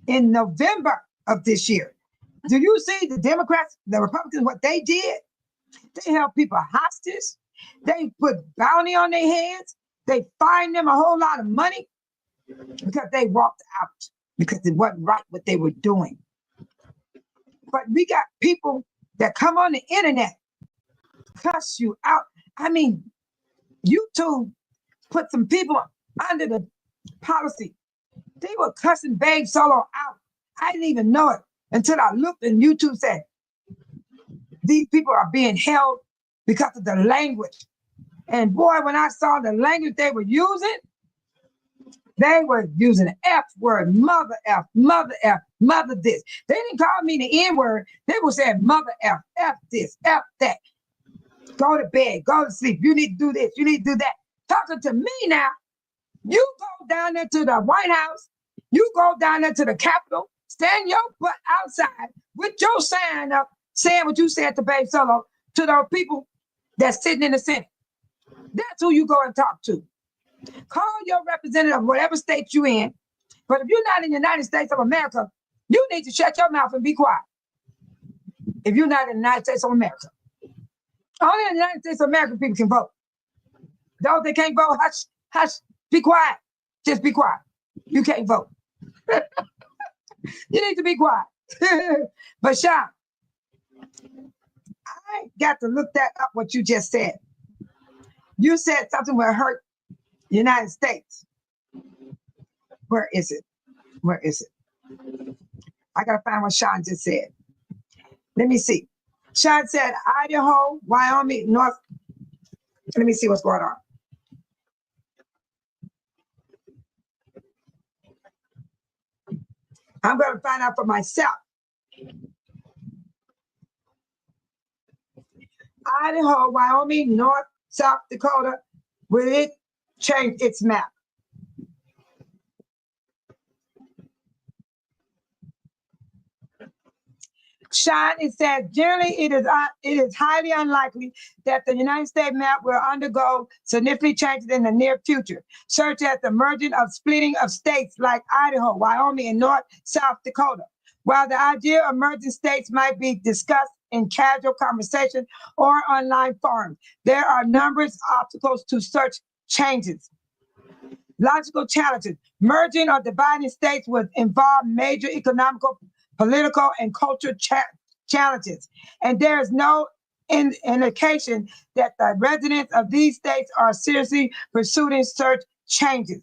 in November of this year. Do you see the Democrats, the Republicans, what they did? They held people hostage. They put bounty on their heads. They fined them a whole lot of money because they walked out because it wasn't right what they were doing. But we got people that come on the internet, cuss you out. I mean, YouTube put some people under the policy. They were cussing Babe Solo out. I didn't even know it until I looked and YouTube said, these people are being held because of the language. And boy, when I saw the language they were using the F word, mother F, mother F, mother this. They didn't call me the N word. They were saying mother F, F this, F that. Go to bed, go to sleep. You need to do this, you need to do that. Talking to me now. You go down there to the White House. You go down there to the Capitol. Stand your butt outside with your sign up saying what you said to Babe Solo to those people that's sitting in the Senate. That's who you go and talk to. Call your representative of whatever state you're in. But if you're not in the United States of America, you need to shut your mouth and be quiet. If you're not in the United States of America. Only in the United States of America people can vote. Those that can't vote, hush, hush, be quiet. Just be quiet. You can't vote. You need to be quiet. But Sean, I got to look that up what you just said. You said something will hurt the United States. Where is it? Where is it? I gotta find what Sean just said. Let me see. Sean said Idaho, Wyoming, North. Let me see what's going on. I'm gonna find out for myself. Idaho, Wyoming, North, South Dakota, will it change its map? Sean, it said generally it is highly unlikely that the United States map will undergo significant changes in the near future, such as the merging of splitting of states like Idaho, Wyoming, and North South Dakota. While the idea of merging states might be discussed in casual conversation or online forums, there are numerous obstacles to such changes. Logical challenges. Merging or dividing states would involve major economical, political, and cultural challenges. And there is no indication that the residents of these states are seriously pursuing such changes.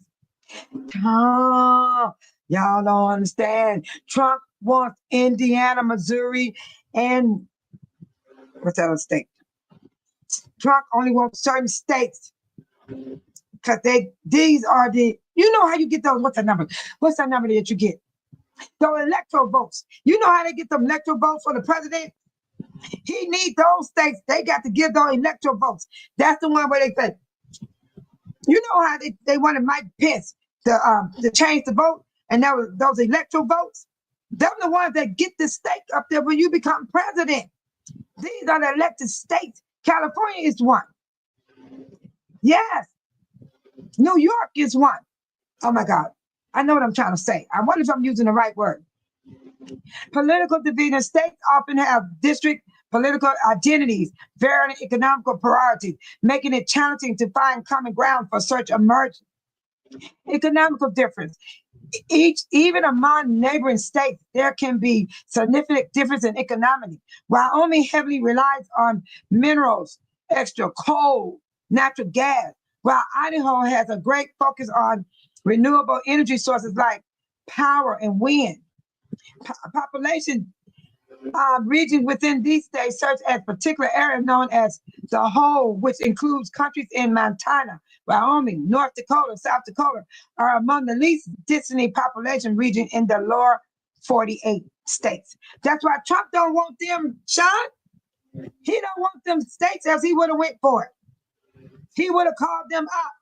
Y'all don't understand. Trump wants Indiana, Missouri, and what's that other state? Trump only wants certain states because these are the, you know how you get those, what's that number? What's that number that you get? Those electoral votes. You know how they get them electoral votes for the president? He needs those states. They got to give those electoral votes. That's the one where they say, you know how they wanted Mike Pence to change the vote, and that was those electoral votes. They're the ones that get the stake up there when you become president. These are the elected states. California is one. Yes. New York is one. Oh my God. I know what I'm trying to say. I wonder if I'm using the right word. Political division. States often have district political identities, varying economical priorities, making it challenging to find common ground for such a merger. Economical difference. Even among neighboring states, there can be significant difference in economy. Wyoming heavily relies on minerals, extra coal, natural gas, while Idaho has a great focus on renewable energy sources like power and wind. Population Regions within these states, such as particular areas known as the whole, which includes countries in Montana, Wyoming, North Dakota, South Dakota, are among the least densely population region in the lower 48 states. That's why Trump don't want them, Sean. He don't want them states, else he would have went for it. He would have called them up.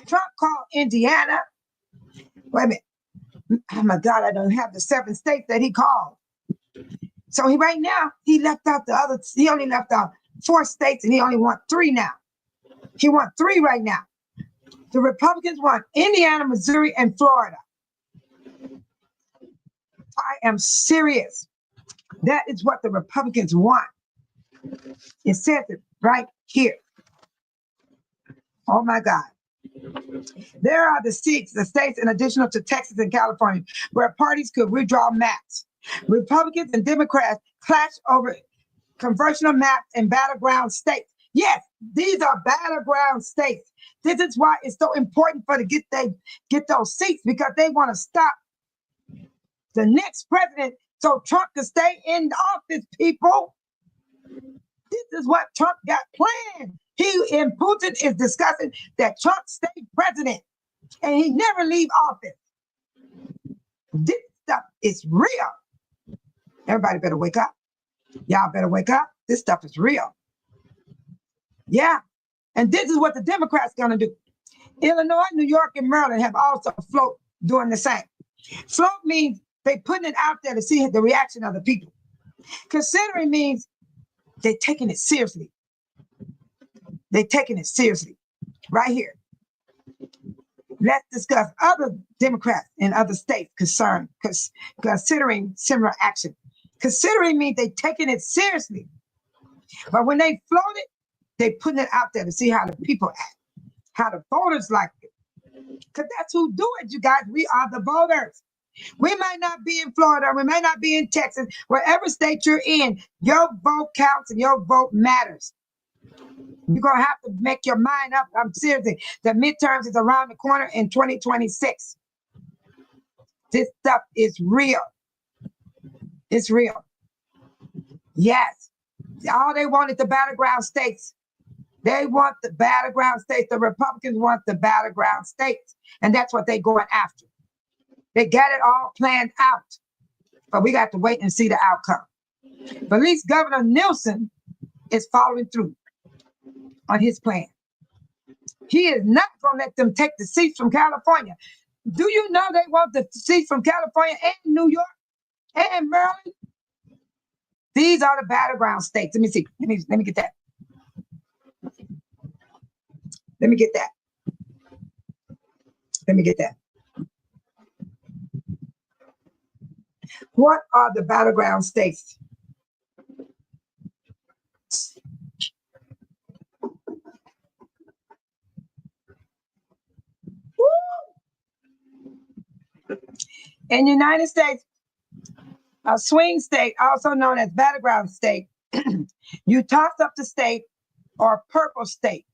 Trump called Indiana. Wait a minute. Oh my God, I don't have the 7 states that he called. So right now, he left out the other, he only left out 4 states and he only want 3 now. He want 3 right now. The Republicans want Indiana, Missouri, and Florida. I am serious. That is what the Republicans want. It says it right here. Oh my God. There are the states in addition to Texas and California, where parties could withdraw maps. Republicans and Democrats clash over congressional maps in battleground states. Yes, these are battleground states. This is why it's so important for to get those seats, because they want to stop the next president so Trump can stay in office, people. This is what Trump got planned. He and Putin is discussing that Trump stay president and he never leave office. This stuff is real. Everybody better wake up. Y'all better wake up. This stuff is real. Yeah. And this is what the Democrats gonna do. Illinois, New York, and Maryland have also float doing the same. Float means they putting it out there to see the reaction of the people. Considering means they're taking it seriously. They're taking it seriously. Right here. Let's discuss other Democrats in other states considering similar action. Considering means they're taking it seriously. But when they float it, they're putting it out there to see how the people act, how the voters like it. Because that's who do it, you guys. We are the voters. We might not be in Florida, we may not be in Texas, wherever state you're in, your vote counts and your vote matters. You're going to have to make your mind up. I'm serious. The midterms is around the corner in 2026. This stuff is real. It's real. Yes. All they want is the battleground states. They want the battleground states. The Republicans want the battleground states. And that's what they're going after. They got it all planned out. But we got to wait and see the outcome. But at least Governor Newsom is following through on his plan. He is not going to let them take the seats from California. Do you know they want the seats from California and New York and Maryland? These are the battleground states. Let me see. Let me get that. Let me get that. Let me get that. What are the battleground states? In the United States, a swing state, also known as battleground state, you toss up the state or purple state,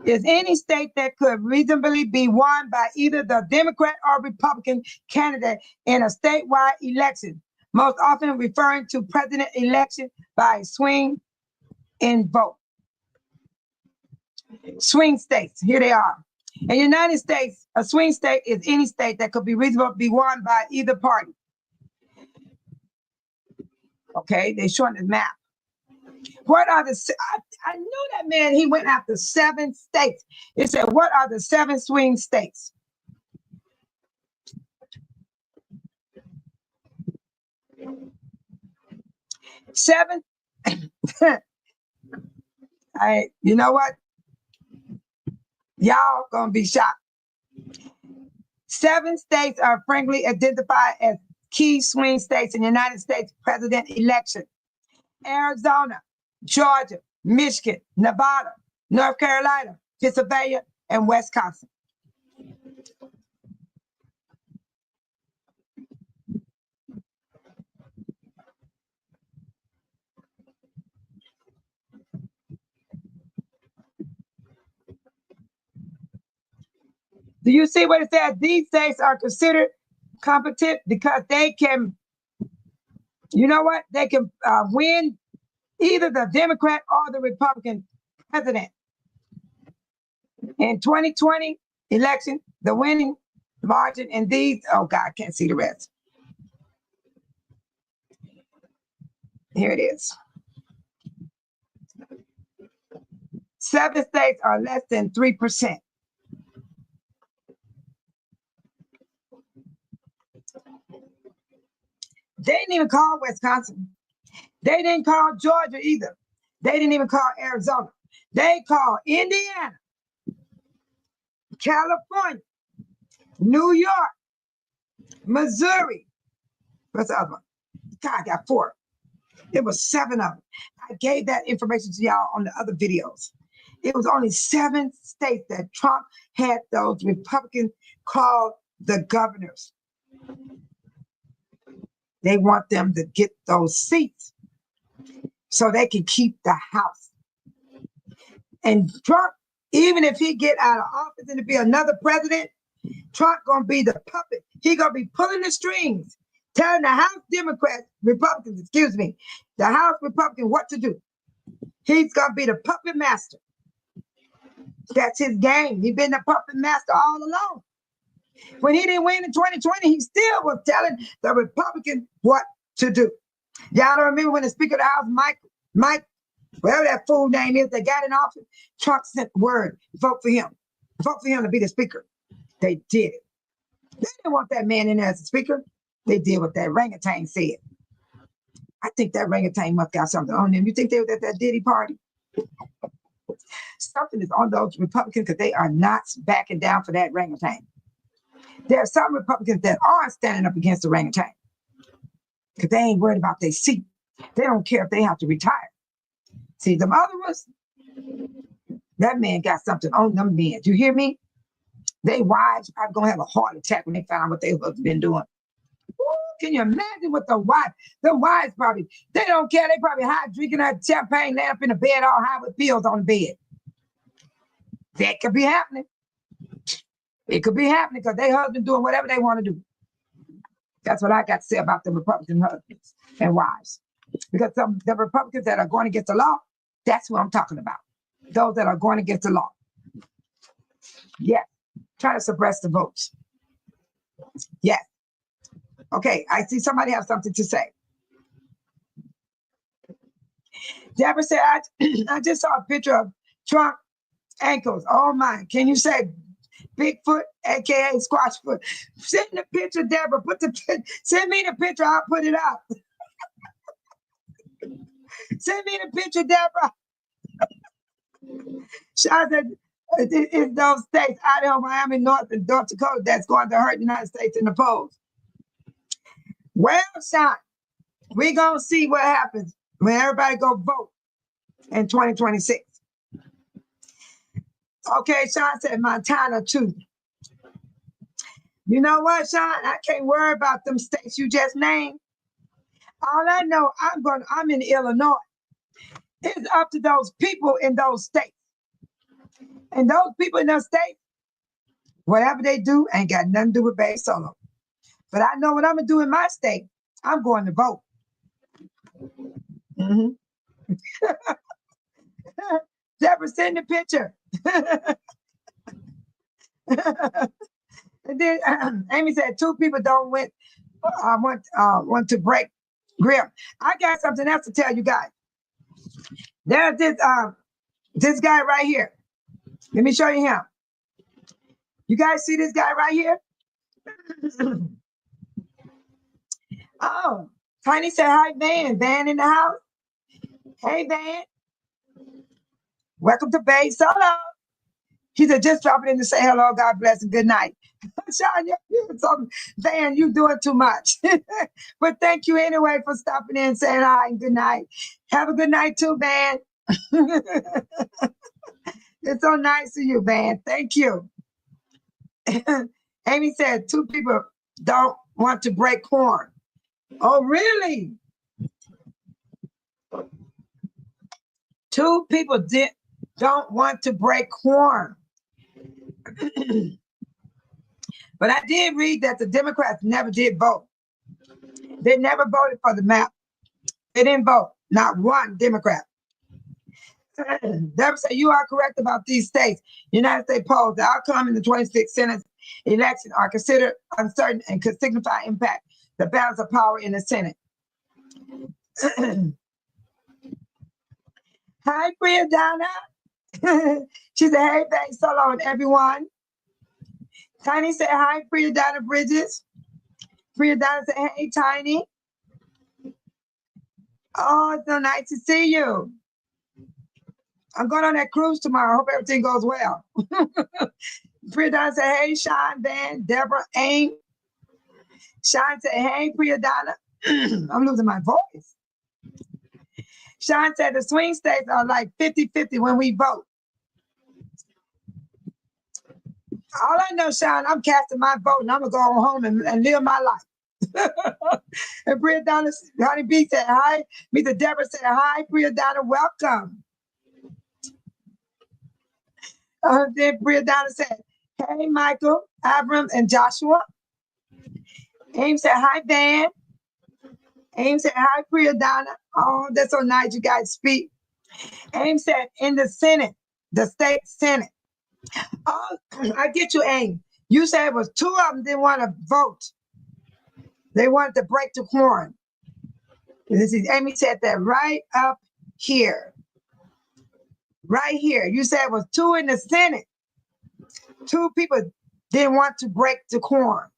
is any state that could reasonably be won by either the Democrat or Republican candidate in a statewide election, most often referring to president election by a swing in vote. Swing states, here they are. In the United States, a swing state is any state that could be reasonably be won by either party. Okay, they shortened the map. What are the, I knew that man, he went after 7 states. It said, what are the 7 swing states? Seven. You know what? Y'all gonna be shocked. 7 states are frankly identified as key swing states in the United States president election. Arizona, Georgia, Michigan, Nevada, North Carolina, Pennsylvania, and Wisconsin. Do you see what it says? These states are considered competent because they can You know what? They can win either the Democrat or the Republican president. In 2020 election, the winning margin in these, oh God, I can't see the rest. Here it is. 7 states are less than 3%. They didn't even call Wisconsin. They didn't call Georgia either. They didn't even call Arizona. They called Indiana, California, New York, Missouri. What's the other one? God, I got 4. It was 7 of them. I gave that information to y'all on the other videos. It was only 7 states that Trump had those Republicans call the governors. They want them to get those seats so they can keep the House. And Trump, even if he get out of office and to be another president, Trump gonna be the puppet. He gonna be pulling the strings, telling the House Republicans, the House Republicans what to do. He's gonna be the puppet master. That's his game. He's been the puppet master all along. When he didn't win in 2020, he still was telling the Republicans what to do. Y'all don't remember when the Speaker of the House, Mike, whatever that fool name is, that got in office, Trump sent word, vote for him. Vote for him to be the Speaker. They did it. They didn't want that man in there as a Speaker. They did what that orangutan said. I think that orangutan must got something on them. You think they were at that Diddy party? Something is on those Republicans because they are not backing down for that orangutan. There are some Republicans that are standing up against the orangutan because they ain't worried about their seat. They don't care if they have to retire. See, them other ones, that man got something on them men. Do you hear me? They wives probably gonna have a heart attack when they find out what they've been doing. Ooh, can you imagine what the wives probably, they don't care. They probably high drinking that champagne, laying up in the bed all high with pills on the bed. That could be happening. It could be happening because their husband doing whatever they want to do. That's what I got to say about the Republican husbands and wives. Because the Republicans that are going against the law, that's who I'm talking about. Those that are going against the law. Yes. Try to suppress the votes. Yes. Okay, I see somebody have something to say. Deborah said, I just saw a picture of Trump ankles. Oh my, can you say Bigfoot, aka Squashfoot? Send the picture, Deborah. Send me the picture, I'll put it up. Send me the picture, Deborah. Sean said, it's those states, Idaho, Miami, North Dakota, that's going to hurt the United States in the polls. Well, Sean, we're going to see what happens when everybody go vote in 2026. Okay, Sean said Montana too. You know what, Sean? I can't worry about them states you just named. All I know, I'm in Illinois. It's up to those people in those states. And those people in those states, whatever they do ain't got nothing to do with Babe Solo. But I know what I'm going to do in my state. I'm going to vote. Mm-hmm. Deborah, send the picture. And then Amy said 2 people don't want to break grip. I got something else to tell you guys. There's this guy right here. Let me show you him. You guys see this guy right here? Oh, Tiny said, hi, Van. Van in the house. Hey, Van. Welcome to Babe Solo. He said, just dropping in to say hello, God bless, and good night. Sean, Van, you doing too much. But thank you anyway for stopping in and saying hi and good night. Have a good night too, Van. It's so nice of you, Van. Thank you. Amy said 2 people don't want to break corn. Oh, really? 2 people don't want to break corn. But I did read that the Democrats never did vote. They never voted for the map They didn't vote. Not one Democrat. Deborah said, you are correct about these states. United States polls, the outcome in the 26th Senate election are considered uncertain and could signify impact the balance of power in the Senate. Hi, Priya Donna. She said, hey, thanks so long, everyone. Tiny said, hi, Priya Donna Bridges. Priya Donna said, hey, Tiny. Oh, it's so nice to see you. I'm going on that cruise tomorrow. I hope everything goes well. Priya Donna said, hey, Sean, Van, Deborah, Aim. Sean said, hey, Priya Donna. I'm losing my voice. Sean said the swing states are like 50-50 when we vote. All I know, Sean, I'm casting my vote and I'm going to go home and live my life. And Priya Donna, Honey B said, hi. Mr. Deborah said, hi, Priya Donna, welcome. Then Priya Donna said, hey, Michael, Abram, and Joshua. Aim said, hi, Van. Aim said, hi, Priya Donna. Oh, that's so nice you guys speak. Aim said, in the Senate, the state Senate. Oh, I get you, Aim. You said it was 2 of them didn't want to vote. They wanted to break the quorum. This is Amy said that right up here. Right here. You said it was 2 in the Senate. 2 people didn't want to break the quorum.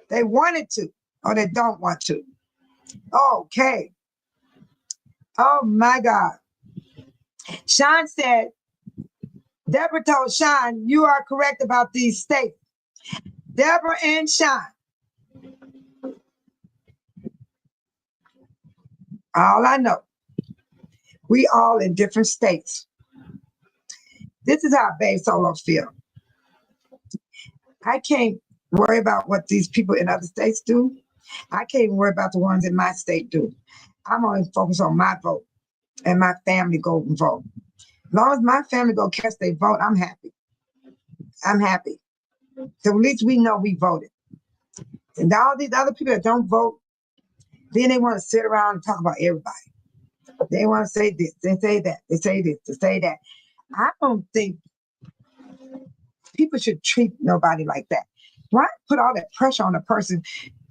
They wanted to, or they don't want to. Okay. Oh my God. Sean said, Deborah told Sean, you are correct about these states. Deborah and Sean. All I know, we all in different states. This is how Babe Solo feel. I can't worry about what these people in other states do. I can't even worry about the ones in my state do. I'm only focused on my vote and my family go and vote. As long as my family go cast their vote, I'm happy. I'm happy. So at least we know we voted. And all these other people that don't vote, then they want to sit around and talk about everybody. They want to say this, they say that, they say this, they say that. I don't think people should treat nobody like that. Why put all that pressure on a person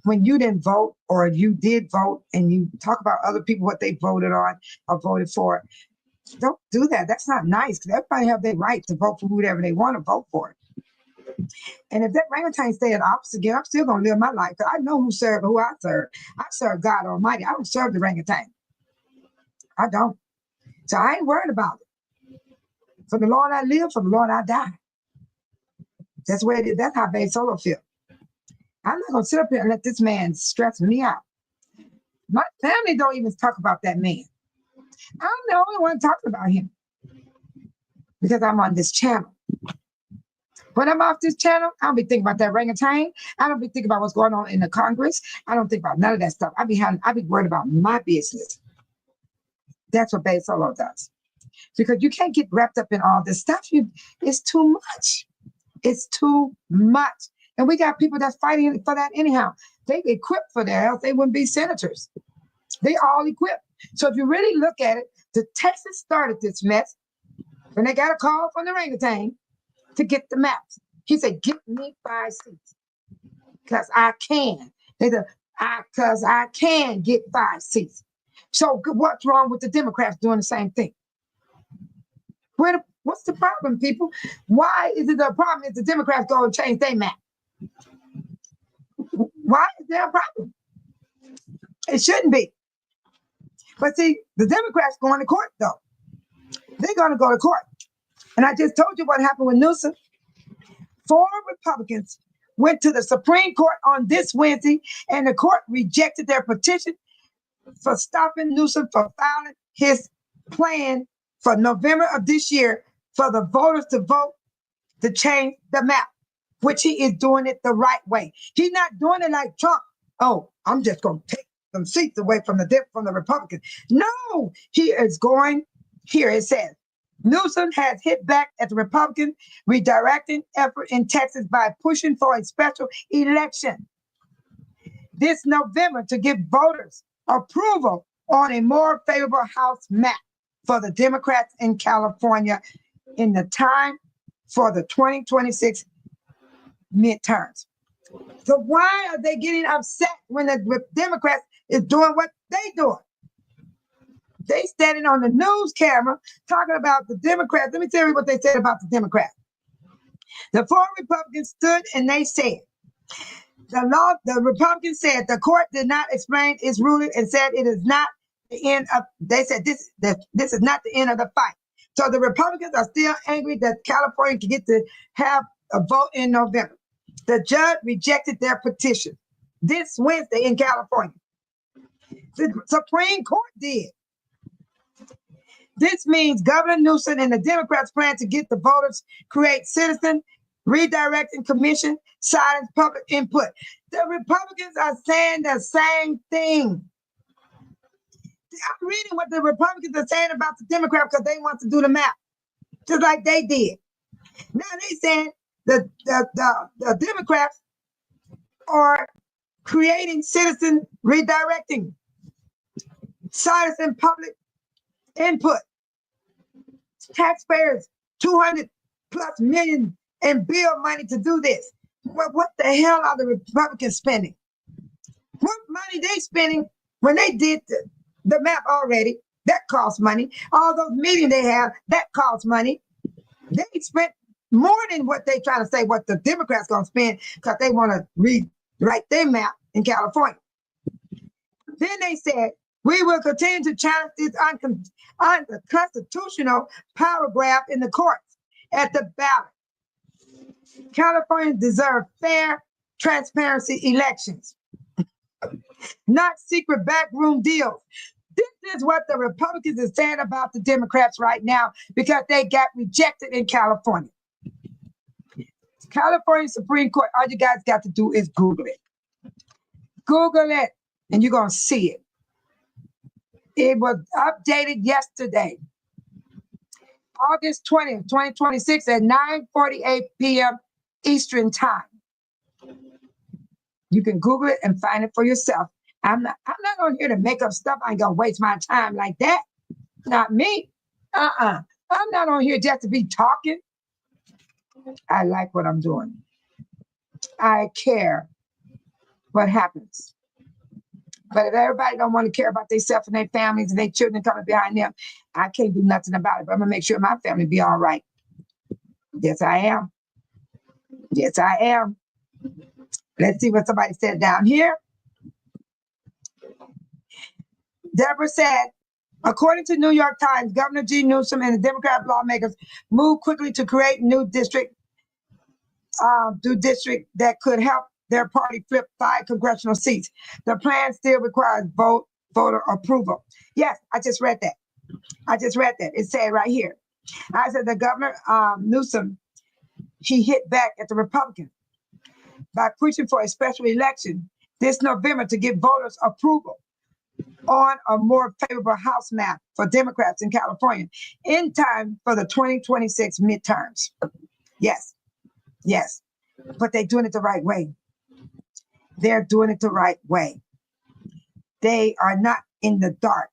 when you didn't vote or you did vote and you talk about other people, what they voted on or voted for? Don't do that. That's not nice because everybody have their right to vote for whoever they want to vote for. And if that orangutan stay in office again, I'm still going to live my life because I know who I serve. I serve God Almighty. I don't serve the orangutan. I don't. So I ain't worried about it. For the Lord I live, for the Lord I die. That's where it is. That's how Babe Solo feel. I'm not going to sit up here and let this man stress me out. My family don't even talk about that man. I'm the only one talking about him because I'm on this channel. When I'm off this channel, I don't be thinking about that orangutan. I don't be thinking about what's going on in the Congress. I don't think about none of that stuff. I be worried about my business. That's what Babe Solo does. Because you can't get wrapped up in all this stuff. It's too much. It's too much. And we got people that's fighting for that anyhow. They equipped for that, else they wouldn't be senators. They all equipped. So if you really look at it, the Texas started this mess when they got a call from the orangutan to get the maps. He said, give me 5 seats. Because I can. They said, because I can get 5 seats. So what's wrong with the Democrats doing the same thing? What's the problem, people? Why is it a problem if the Democrats go and change their map? Why is there a problem? It shouldn't be. But see, the Democrats going to court, though. They're going to go to court. And I just told you what happened with Newsom. 4 Republicans went to the Supreme Court on this Wednesday, and the court rejected their petition for stopping Newsom from filing his plan for November of this year for the voters to vote to change the map, which he is doing it the right way. He's not doing it like Trump. Oh, I'm just going to take some seats away from the Republicans. No, he is going here. It says, Newsom has hit back at the Republican redirecting effort in Texas by pushing for a special election this November to give voters approval on a more favorable House map for the Democrats in California in the time for the 2026 midterms. So why are they getting upset when the Democrats is doing what they doing? They standing on the news camera talking about the Democrats. Let me tell you what they said about the Democrats. The four Republicans stood and they said, the Republicans said the court did not explain its ruling and said it is not the end of, they said this is not the end of the fight. So the Republicans are still angry that California can get to have a vote in November. The judge rejected their petition this Wednesday in California. The Supreme Court did. This means Governor Newsom and the Democrats plan to get the voters, create citizen redirecting commission, silence public input. The Republicans are saying the same thing. I'm reading what the Republicans are saying about the Democrats because they want to do the map, just like they did. Now they saying the Democrats are creating citizen redirecting, silencing public input. Taxpayers, 200+ million in bill money to do this. Well, what the hell are the Republicans spending? What money they spending when they did the map already? That costs money. All those meetings they have, that costs money. They spent more than what they trying to say what the Democrats gonna spend because they want to rewrite their map in California. Then they said, we will continue to challenge this unconstitutional power grab in the courts at the ballot. Californians deserve fair, transparency elections, not secret backroom deals. This is what the Republicans are saying about the Democrats right now because they got rejected in California. California Supreme Court, all you guys got to do is Google it. Google it, and you're going to see it. It was updated yesterday, August 20th, 2026 at 9:48 p.m. Eastern time. You can Google it and find it for yourself. I'm not on here to make up stuff. I ain't gonna waste my time like that. Not me. I'm not on here just to be talking. I like what I'm doing. I care what happens. But if everybody don't want to care about themselves and their families and their children coming behind them, I can't do nothing about it. But I'm gonna make sure my family be all right. Yes, I am. Yes, I am. Let's see what somebody said down here. Deborah said, according to New York Times, Governor G. Newsom and the Democrat lawmakers moved quickly to create a new district that could help their party flip 5 congressional seats. The plan still requires voter approval. Yes, I just read that. It said right here. I said the Governor Newsom, he hit back at the Republicans by pushing for a special election this November to get voters approval on a more favorable House map for Democrats in California in time for the 2026 midterms. Yes. But they're doing it the right way. They're doing it the right way. They are not in the dark.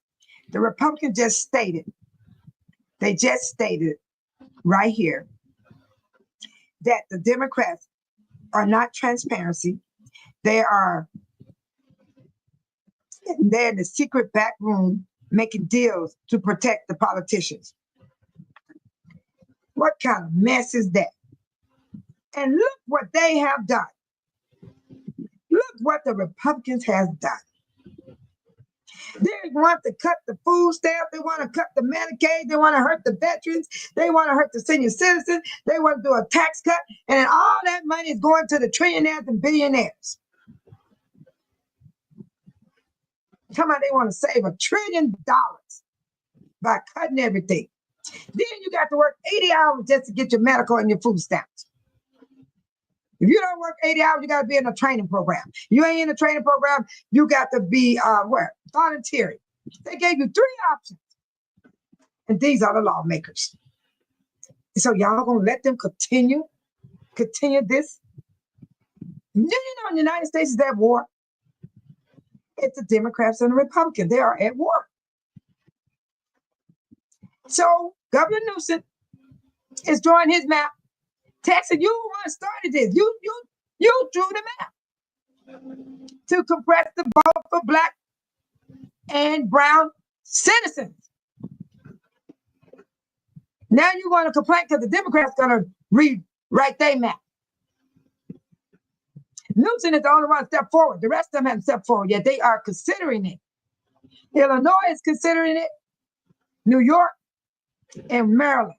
The Republicans just stated right here that the Democrats are not transparency. They're in the secret back room making deals to protect the politicians. What kind of mess is that? And look what they have done. Look what the Republicans has done. They want to cut the food stamp. They want to cut the Medicaid. They want to hurt the veterans. They want to hurt the senior citizens. They want to do a tax cut. And then all that money is going to the trillionaires and billionaires. Come on, they want to save $1 trillion by cutting everything. Then you got to work 80 hours just to get your medical and your food stamps. If you don't work 80 hours, you got to be in a training program. You ain't in a training program, you got to be volunteering. They gave you 3 options. And these are the lawmakers. So y'all gonna let them continue this? You know, the United States is at war. It's the Democrats and the Republicans. They are at war. So Governor Newsom is drawing his map. Texas, you the one started this. You drew the map to compress the vote for black and brown citizens. Now you're going to complain because the Democrats going to rewrite their map. Newsom is the only one to step forward. The rest of them haven't stepped forward yet. They are considering it. Illinois is considering it. New York and Maryland.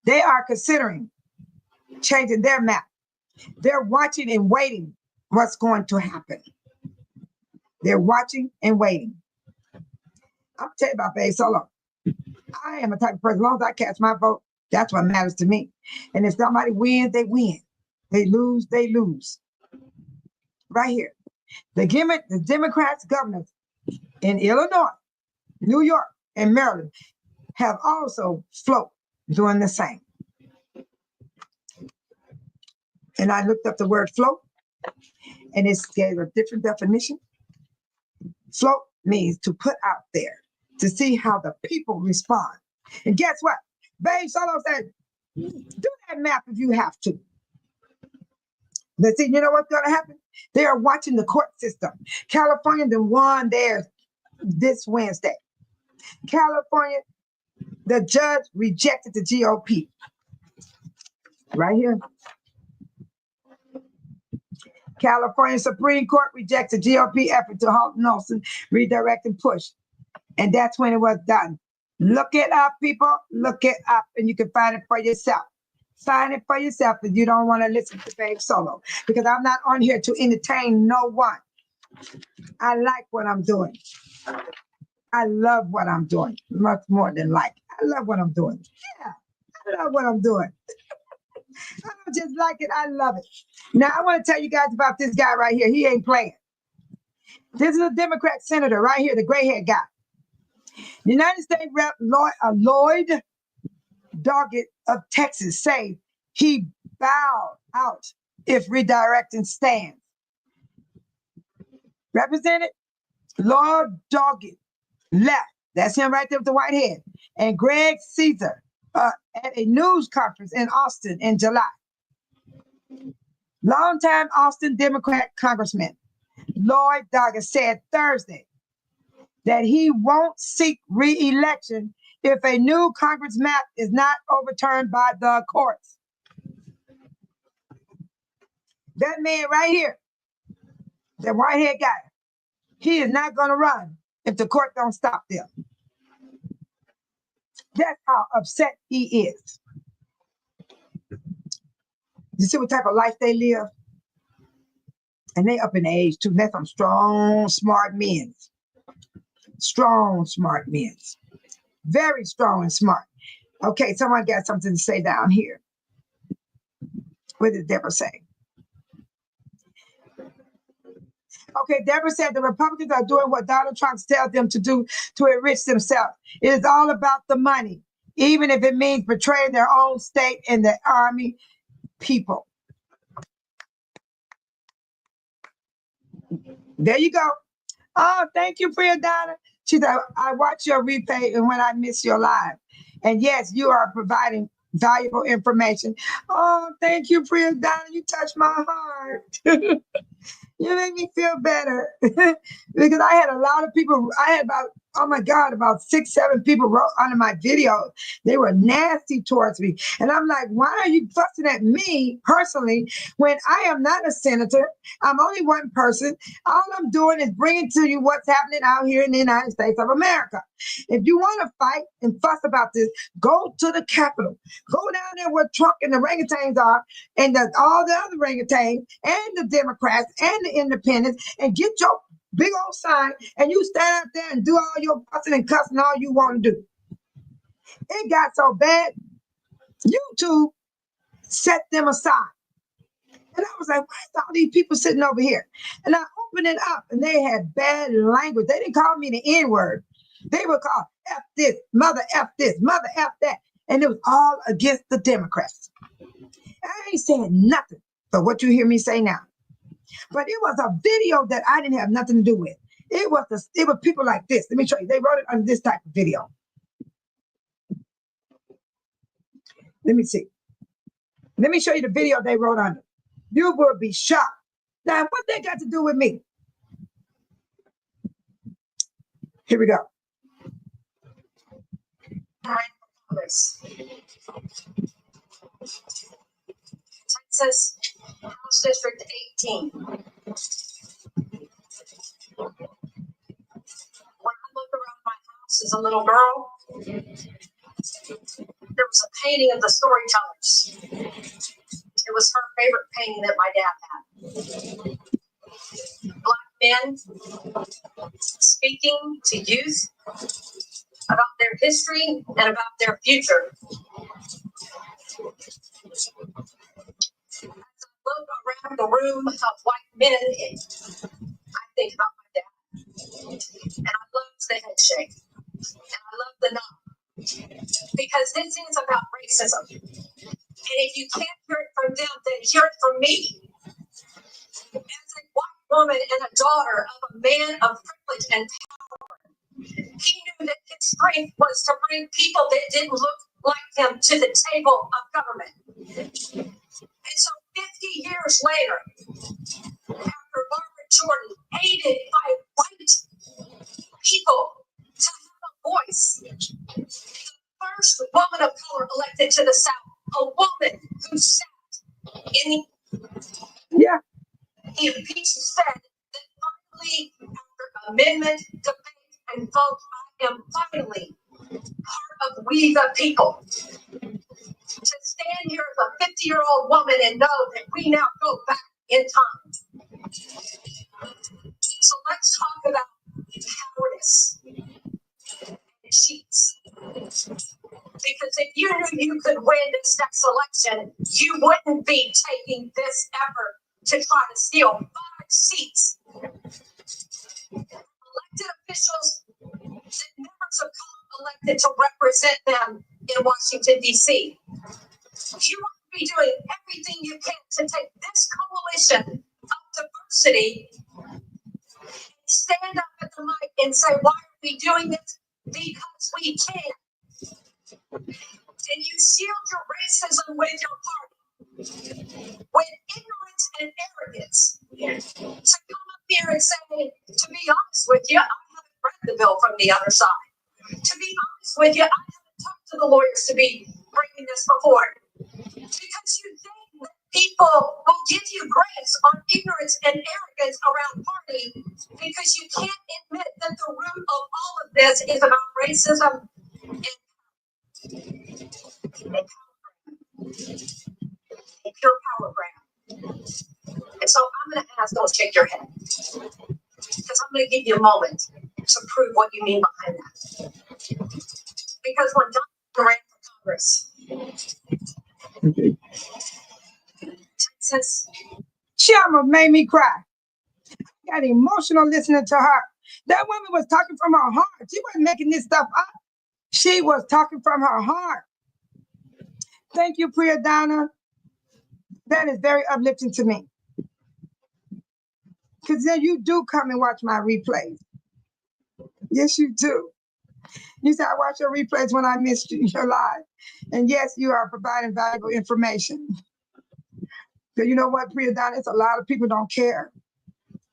They are considering changing their map. They're watching and waiting what's going to happen. They're watching and waiting. I'll tell you about Babe Solo. I am a type of person, as long as I cast my vote, that's what matters to me. And if somebody wins, they win. They lose, they lose. Right here. The Democrats governors in Illinois, New York, and Maryland have also float doing the same. And I looked up the word float, and it gave a different definition. Float means to put out there, to see how the people respond. And guess what? Babe Solo said, do that map if you have to. But see, you know what's going to happen? They are watching the court system. California then won theirs this Wednesday. California, the judge rejected the GOP. Right here. California Supreme Court rejects the GOP effort to halt Newsom, redirect and push. And that's when it was done. Look it up, people. Look it up, and you can find it for yourself. Find it for yourself if you don't want to listen to Babe Solo, because I'm not on here to entertain no one. I like what I'm doing. I love what I'm doing, much more than like. I love what I'm doing. Yeah, I love what I'm doing. I don't just like it, I love it. Now, I want to tell you guys about this guy right here. He ain't playing. This is a Democrat senator right here, the gray-haired guy. The United States Rep. Lloyd Doggett of Texas say he bowed out if redirecting stands. Represented Lloyd Doggett left. That's him right there with the white head. And Greg Caesar at a news conference in Austin in July. Longtime Austin Democrat Congressman Lloyd Doggett said Thursday that he won't seek re-election if a new Congress map is not overturned by the courts. That man right here, that white-haired guy, he is not going to run if the court don't stop them. That's how upset he is. You see what type of life they live? And they up in age too. That's some strong, smart men. Strong, smart men. Very strong and smart. Okay, someone got something to say down here. What did Deborah say? Okay, Deborah said the Republicans are doing what Donald Trump tells them to do to enrich themselves. It is all about the money, even if it means betraying their own state and the army people. There you go. Oh, thank you, Priyanka. She said, I watch your replay and when I miss your live. And yes, you are providing valuable information. Oh, thank you, Priyanka. You touched my heart. You make me feel better. Because I had a lot of people, I had about, oh my God, about 6, 7 people wrote under my video. They were nasty towards me. And I'm like, why are you fussing at me personally when I am not a senator? I'm only one person. All I'm doing is bringing to you what's happening out here in the United States of America. If you want to fight and fuss about this, go to the Capitol. Go down there where Trump and the orangutans are, and all the other orangutans, and the Democrats, and the independents, and get your big old sign, and you stand out there and do all your fussing and cussing all you want to do. It got so bad, YouTube set them aside. And I was like, why is all these people sitting over here? And I opened it up, and they had bad language. They didn't call me the N-word. They would call F this, mother F that. And it was all against the Democrats. I ain't saying nothing but what you hear me say now. But it was a video that I didn't have nothing to do with. It was people like this. Let me show you. They wrote it on this type of video. Let me see. Let me show you the video they wrote on it. You will be shocked. Now, what they got to do with me? Here we go. Texas, House District 18. When I looked around my house as a little girl, there was a painting of the Storytellers. It was her favorite painting that my dad had. Black men speaking to youth about their history and about their future. As I look around the room of white men, I think about my dad. And I love the handshake. And I love the nod. Because this is about racism. And if you can't hear it from them, then hear it from me. As a white woman and a daughter of a man of privilege and power, he knew that his strength was to bring people that didn't look like him to the table of government. And so 50 years later, after Barbara Jordan, aided by white people to have a voice, the first woman of color elected to the South, a woman who sat in Yeah. the impeachment, said that finally, after amendment, debate, and vote, I am finally part of we the people. To stand here as a 50-year-old woman and know that we now go back in time. So let's talk about cowardice and cheats. Because if you knew you could win this next election, you wouldn't be taking this effort to try to steal 5 seats. Elected officials that members of color elected to represent them in Washington, D.C. You want to be doing everything you can to take this coalition of diversity and stand up at the mic and say, why are we doing this? Because we can. And you shield your racism with your party, with ignorance and arrogance. To come up here and say, to be honest with you, I haven't read the bill from the other side. To be honest with you, I haven't talked to the lawyers to be bringing this before. Because you think that people will give you grace on ignorance and arrogance around party because you can't admit that the root of all of this is about racism and pure power grab. And so I'm going to ask, don't shake your head. Because I'm going to give you a moment to prove what you mean behind that. Because when Donald ran for Congress, Texas, She almost made me cry. I got emotional listening to her. That woman was talking from her heart. She wasn't making this stuff up. She was talking from her heart. Thank you, Priya Donna. That is very uplifting to me. Because then you do come and watch my replays. Yes, you do. You say, I watch your replays when I missed your live. And yes, you are providing valuable information. Because you know what, Priya Donna, it's a lot of people don't care.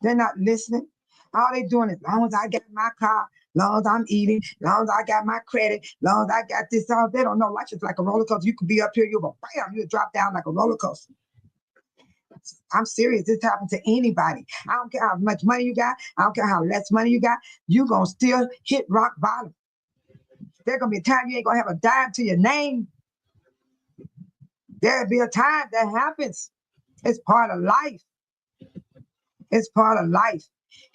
They're not listening. All they doing is, as long as I got my car, as long as I'm eating, as long as I got my credit, as long as I got this, all they don't know life is like a roller coaster. You could be up here, you'll go bam, you'll drop down like a roller coaster. I'm serious. This happens to anybody. I don't care how much money you got. I don't care how less money you got. You're going to still hit rock bottom. There's going to be a time you ain't going to have a dime to your name. There'll be a time that happens. It's part of life. It's part of life.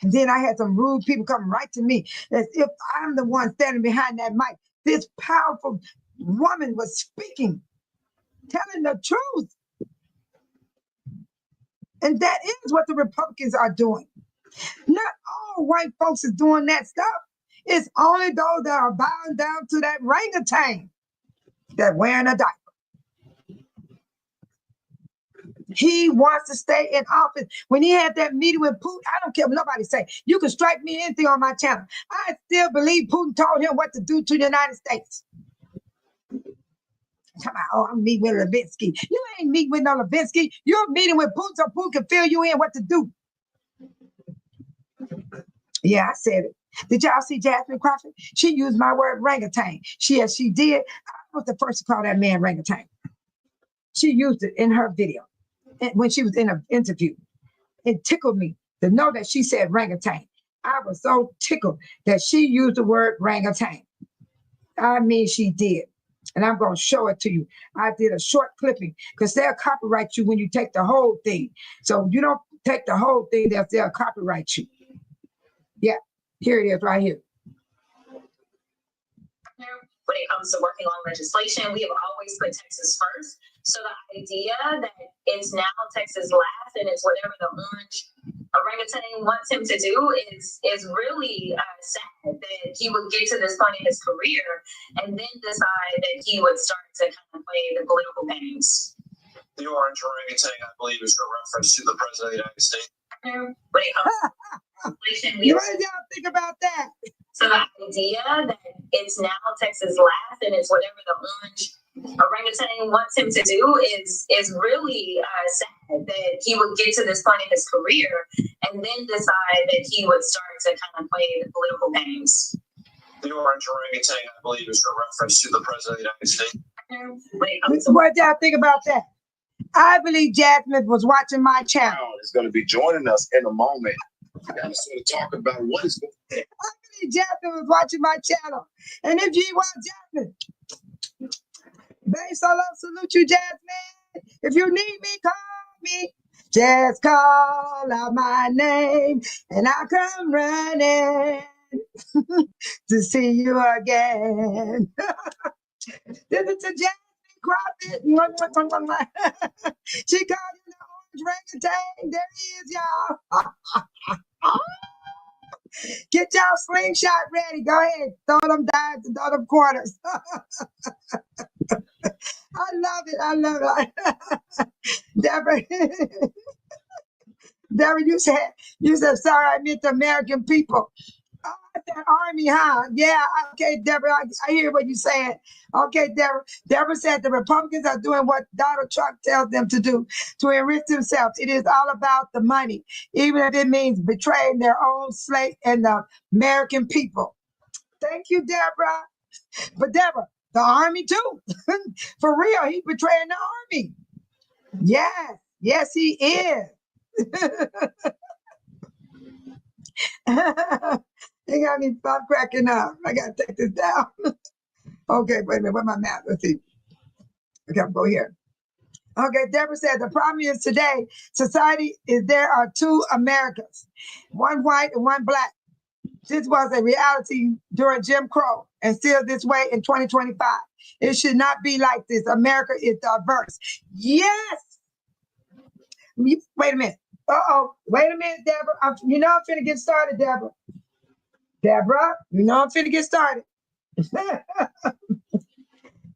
And then I had some rude people come right to me as if I'm the one standing behind that mic. This powerful woman was speaking, telling the truth. And that is what the Republicans are doing. Not all white folks is doing that stuff. It's only those that are bowing down to that orangutan that wearing a diaper. He wants to stay in office. When he had that meeting with Putin, I don't care what nobody say. You can strike me anything on my channel. I still believe Putin told him what to do to the United States. Come on, oh, I'm meeting with Levinsky. You ain't meeting with no Levinsky. You're meeting with Putin so Putin can fill you in what to do. Yeah, I said it. Did y'all see Jasmine Crawford? She used my word orangutan. She did. I was the first to call that man orangutan. She used it in her video when she was in an interview. It tickled me to know that she said orangutan. I was so tickled that she used the word orangutan. I mean, she did. And I'm going to show it to you. I did a short clipping because they'll copyright you when you take the whole thing. So you don't take the whole thing, they'll copyright you. Yeah, here it is right here. When it comes to working on legislation, we have always put Texas first. So the idea that it's now Texas last and it's whatever the orange orangutan wants him to do is really sad that he would get to this point in his career and then decide that he would start to kind of play the political games. The orange orangutan, I believe, is a reference to the president of the United States. When it comes to legislation, What do y'all think about that? so the idea that it's now Texas last and it's whatever the orange orangutan wants him to do is really sad that he would get to this point in his career and then decide that he would start to kind of play the political games. The orange orangutan, I believe, is a reference to the president of the United States. When it comes to What do y'all think about that? I believe Jasmine was watching my channel. Brown is going to be joining us in a moment. I got to sort of talk about what is going on. I believe Jasmine was watching my channel. And if you want Jasmine, Babe Solo, salute you, Jasmine. If you need me, call me. Just call out my name and I'll come running to see you again. This is to Jasmine Crawford. She called him the orange orangutan. There he is, y'all. Get y'all slingshot ready. Go ahead. Throw them dimes and throw them quarters. I love it. I love it. Deborah, Deborah, you said, sorry, I meant the American people. Oh, that army, huh? Yeah, okay, Deborah, I hear what you're saying. Okay, Deborah. Deborah said the Republicans are doing what Donald Trump tells them to do to enrich themselves. It is all about the money, even if it means betraying their own slate and the American people. Thank you, Deborah. But Deborah, the army too. For real, he's betraying the army. Yes, he is. They got me stop cracking up. I gotta take this down. Okay, wait a minute. Where's my map? Let's see. Okay, I'll go here. Okay, Deborah said the problem is today, society is there are two Americas, one white and one black. This was a reality during Jim Crow and still this way in 2025. It should not be like this. America is diverse. Yes. Wait a minute. Wait a minute, Deborah. I'm finna get started, Deborah. Deborah, I'm finna get started.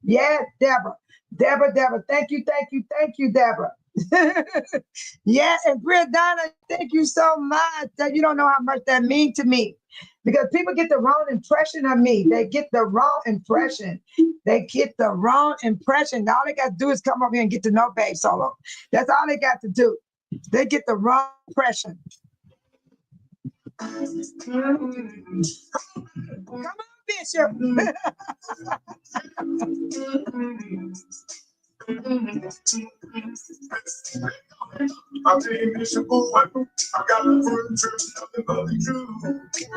Yes, Deborah. Deborah. Thank you, Deborah. Yes, and Brianna, thank you so much. You don't know how much that means to me. Because people get the wrong impression of me. They get the wrong impression. All they got to do is come up here and get to know Babe Solo. That's all they got to do. They get the wrong impression. Come on, Bishop. I'll tell you, Bishop, I've got the fruit trip, nothing but the truth.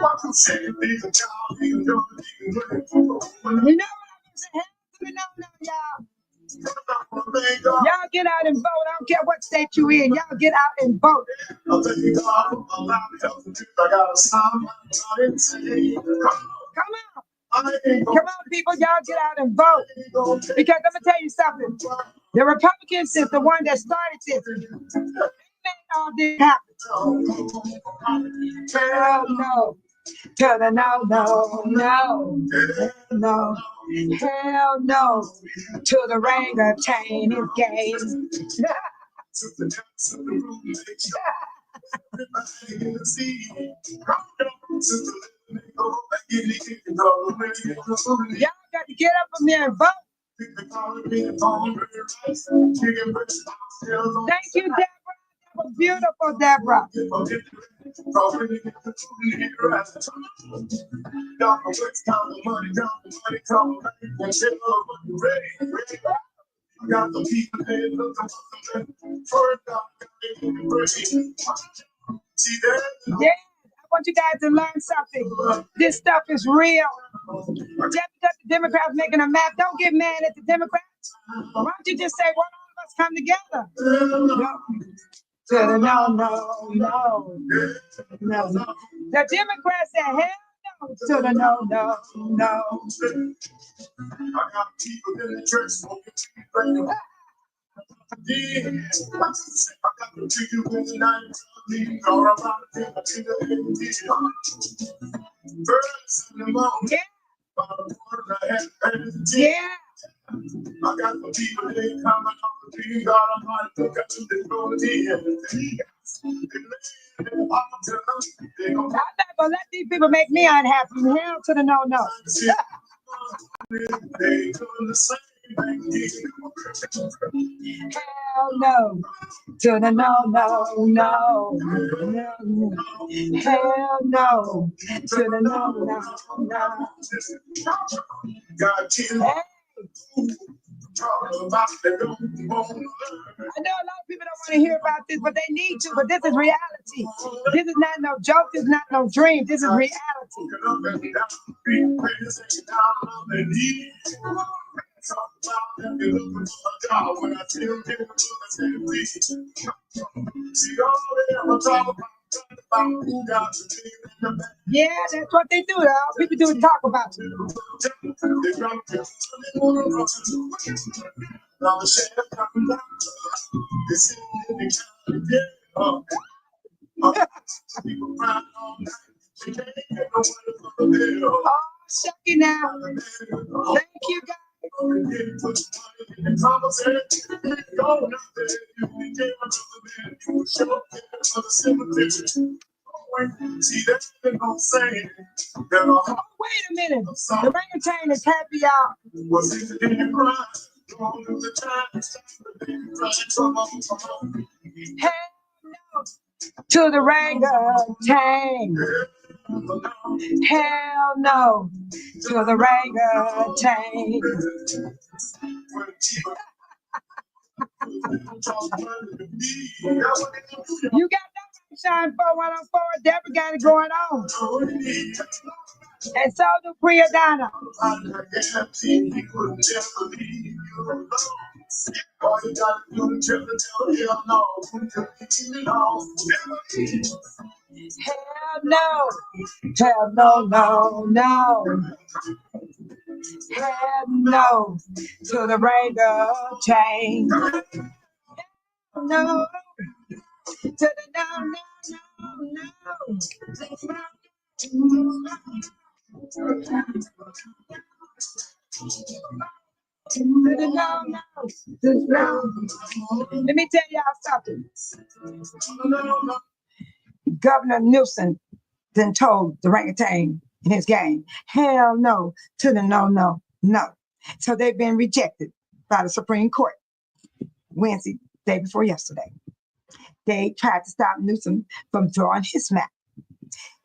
Watch them shake these and child, these and young, these and You know what I'm saying? Y'all. Y'all get out and vote. I don't care what state you in. Y'all get out and vote. I'll tell you, God, I'm not health and truth. I got a sound, Come on, people. Y'all get out and vote. Because I'm going to tell you something. The Republicans is the one that started this. They made all this happen. Hell no. To the no. Hell no. To the orangutan is gay. to the depths of the room, make sure everybody in the sea. Come down to the living go, it all the way. Y'all got to get up from there and vote. Thank you, Deborah. That was beautiful, Deborah. Got the people there, look at see that? Yeah, I want you guys to learn something. This stuff is real. Just because the Democrats making a map, don't get mad at the Democrats. Why don't you just say, why don't all of us come together? No. To the no, no, no, no. The Democrats said, hell no. To the no, no, no. I got people in the church smoking. Yeah, I got to see you in the night. All about it, first in the morning. Yeah. I got the people that ain't coming on the team. God Almighty, look at you, they're going to I'm not gonna let these people make me unhappy. Hell to the no, no. they doing the same thing. Hell no. To the no, no, no. No. Hell no. To the no, no, no. God, kill Hey. about the I know a lot of people don't want to hear about this, but they need to. But this is reality. This is not no joke. This is not no dream. This is reality. Yeah, that's what they do. Though. People do talk about you. Oh, shucky now. Thank you, guys. See, that's the no saying. Oh, wait a minute. The orangutan is happy, y'all. Was it in your crime? Long as the time, Hell no to the orangutan. Hell no to the orangutan. You got that shine 4104. Deborah got it going on. And so do Priadonna. All you gotta do is tell hell no. Hell no. Hell no, no, no. Hell no to the orangutan. No to the no, no, no, no. Let me tell y'all something. Governor Newsom then told the orangutan in his game, hell no to the no, no, no. So they've been rejected by the Supreme Court Wednesday, day before yesterday. They tried to stop Newsom from drawing his map.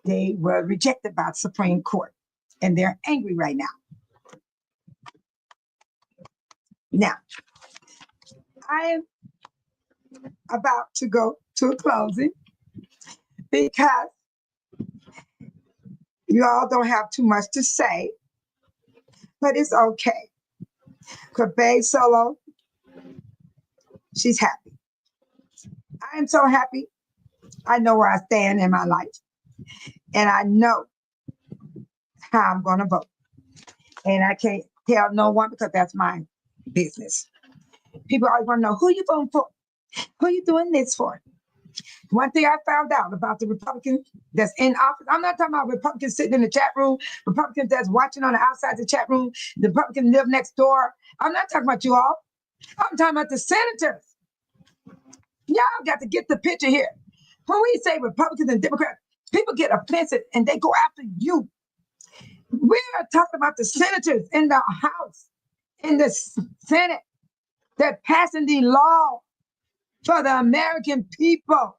They were rejected by the Supreme Court, and they're angry right now. Now, I am about to go to a closing because you all don't have too much to say, but it's okay. Because Babe Solo, she's happy. I am so happy. I know where I stand in my life, and I know how I'm going to vote. And I can't tell no one because that's my business. People always want to know who you voting for, who you doing this for. One thing I found out about the Republicans that's in office, I'm not talking about Republicans sitting in the chat room, Republicans that's watching on the outside the chat room, the Republicans live next door. I'm not talking about you all. I'm talking about the senators. Y'all got to get the picture here. When we say Republicans and Democrats, people get offensive and they go after you. We're talking about the senators in the House, in the Senate, that passing the law for the American people.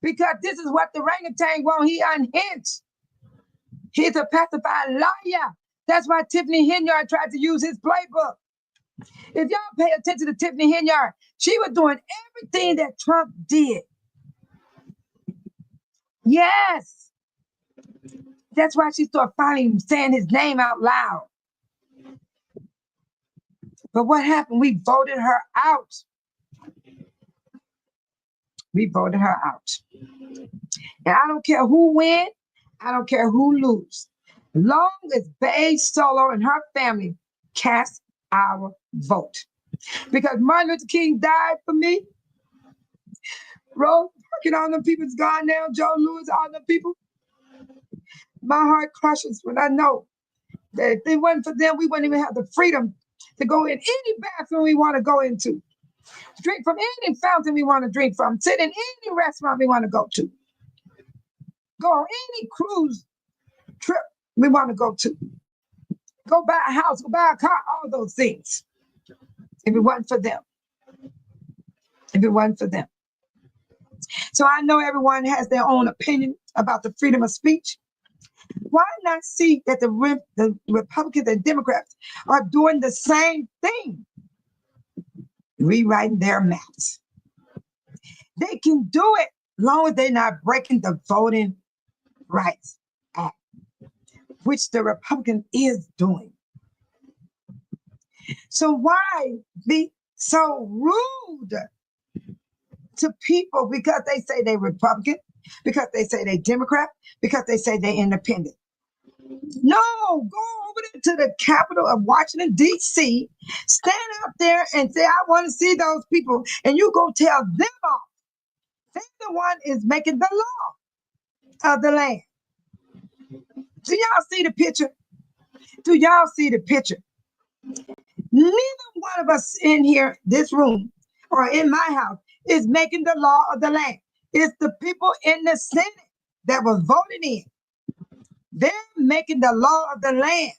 Because this is what the orangutan wants. He unhinged. He's a pacified liar. That's why Tiffany Henyard tried to use his playbook. If y'all pay attention to Tiffany Henyard, she was doing everything that Trump did. Yes. That's why she started finally saying his name out loud. But what happened? We voted her out. We voted her out. And I don't care who win. I don't care who lose. Long as Bae Solo and her family cast our vote. Because Martin Luther King died for me. Rose Perkins, all them people's gone now. Joe Louis, all them people. My heart crushes when I know that if it wasn't for them, we wouldn't even have the freedom to go in any bathroom we want to go into. Drink from any fountain we want to drink from. Sit in any restaurant we want to go to. Go on any cruise trip we want to go to. Go buy a house, go buy a car, all those things. If it wasn't for them. If it wasn't for them. So I know everyone has their own opinion about the freedom of speech. Why not see that the Republicans and Democrats are doing the same thing? Rewriting their maps. They can do it as long as they're not breaking the Voting Rights Act, which the Republican is doing. So why be so rude to people because they say they're Republican, because they say they're Democrat, because they say they're independent? No, go over there to the capital of Washington, D.C., stand out there and say, I want to see those people, and you go tell them off. They're the one is making the law of the land. Do y'all see the picture? Do y'all see the picture? Neither one of us in here, this room, or in my house, is making the law of the land. It's the people in the Senate that was voted in. They're making the law of the land.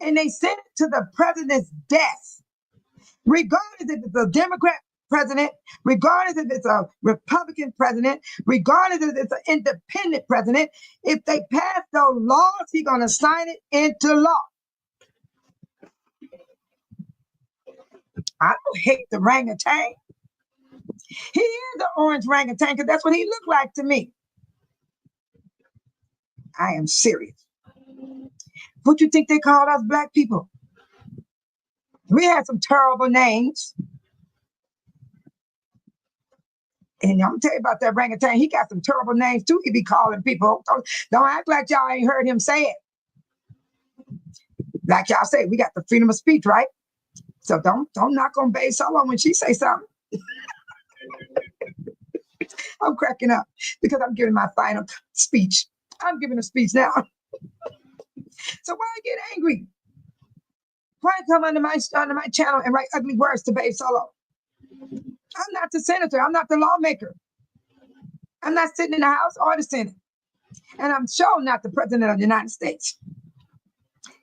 And they sent it to the president's desk. Regardless if it's a Democrat president, regardless if it's a Republican president, regardless if it's an independent president, if they pass those laws, he's going to sign it into law. I don't hate the orangutan. He is the orange orangutan because that's what he looked like to me. I am serious. What you think they called us black people? We had some terrible names. And I'm gonna tell you about that orangutan. He got some terrible names too. He be calling people. Don't act like y'all ain't heard him say it. Like y'all say, we got the freedom of speech, right? So don't knock on Bae Solo when she say something. I'm cracking up because I'm giving my final speech. I'm giving a speech now. So why get angry? Why come under my channel and write ugly words to Bae Solo? I'm not the senator. I'm not the lawmaker. I'm not sitting in the House or the Senate. And I'm sure not the president of the United States.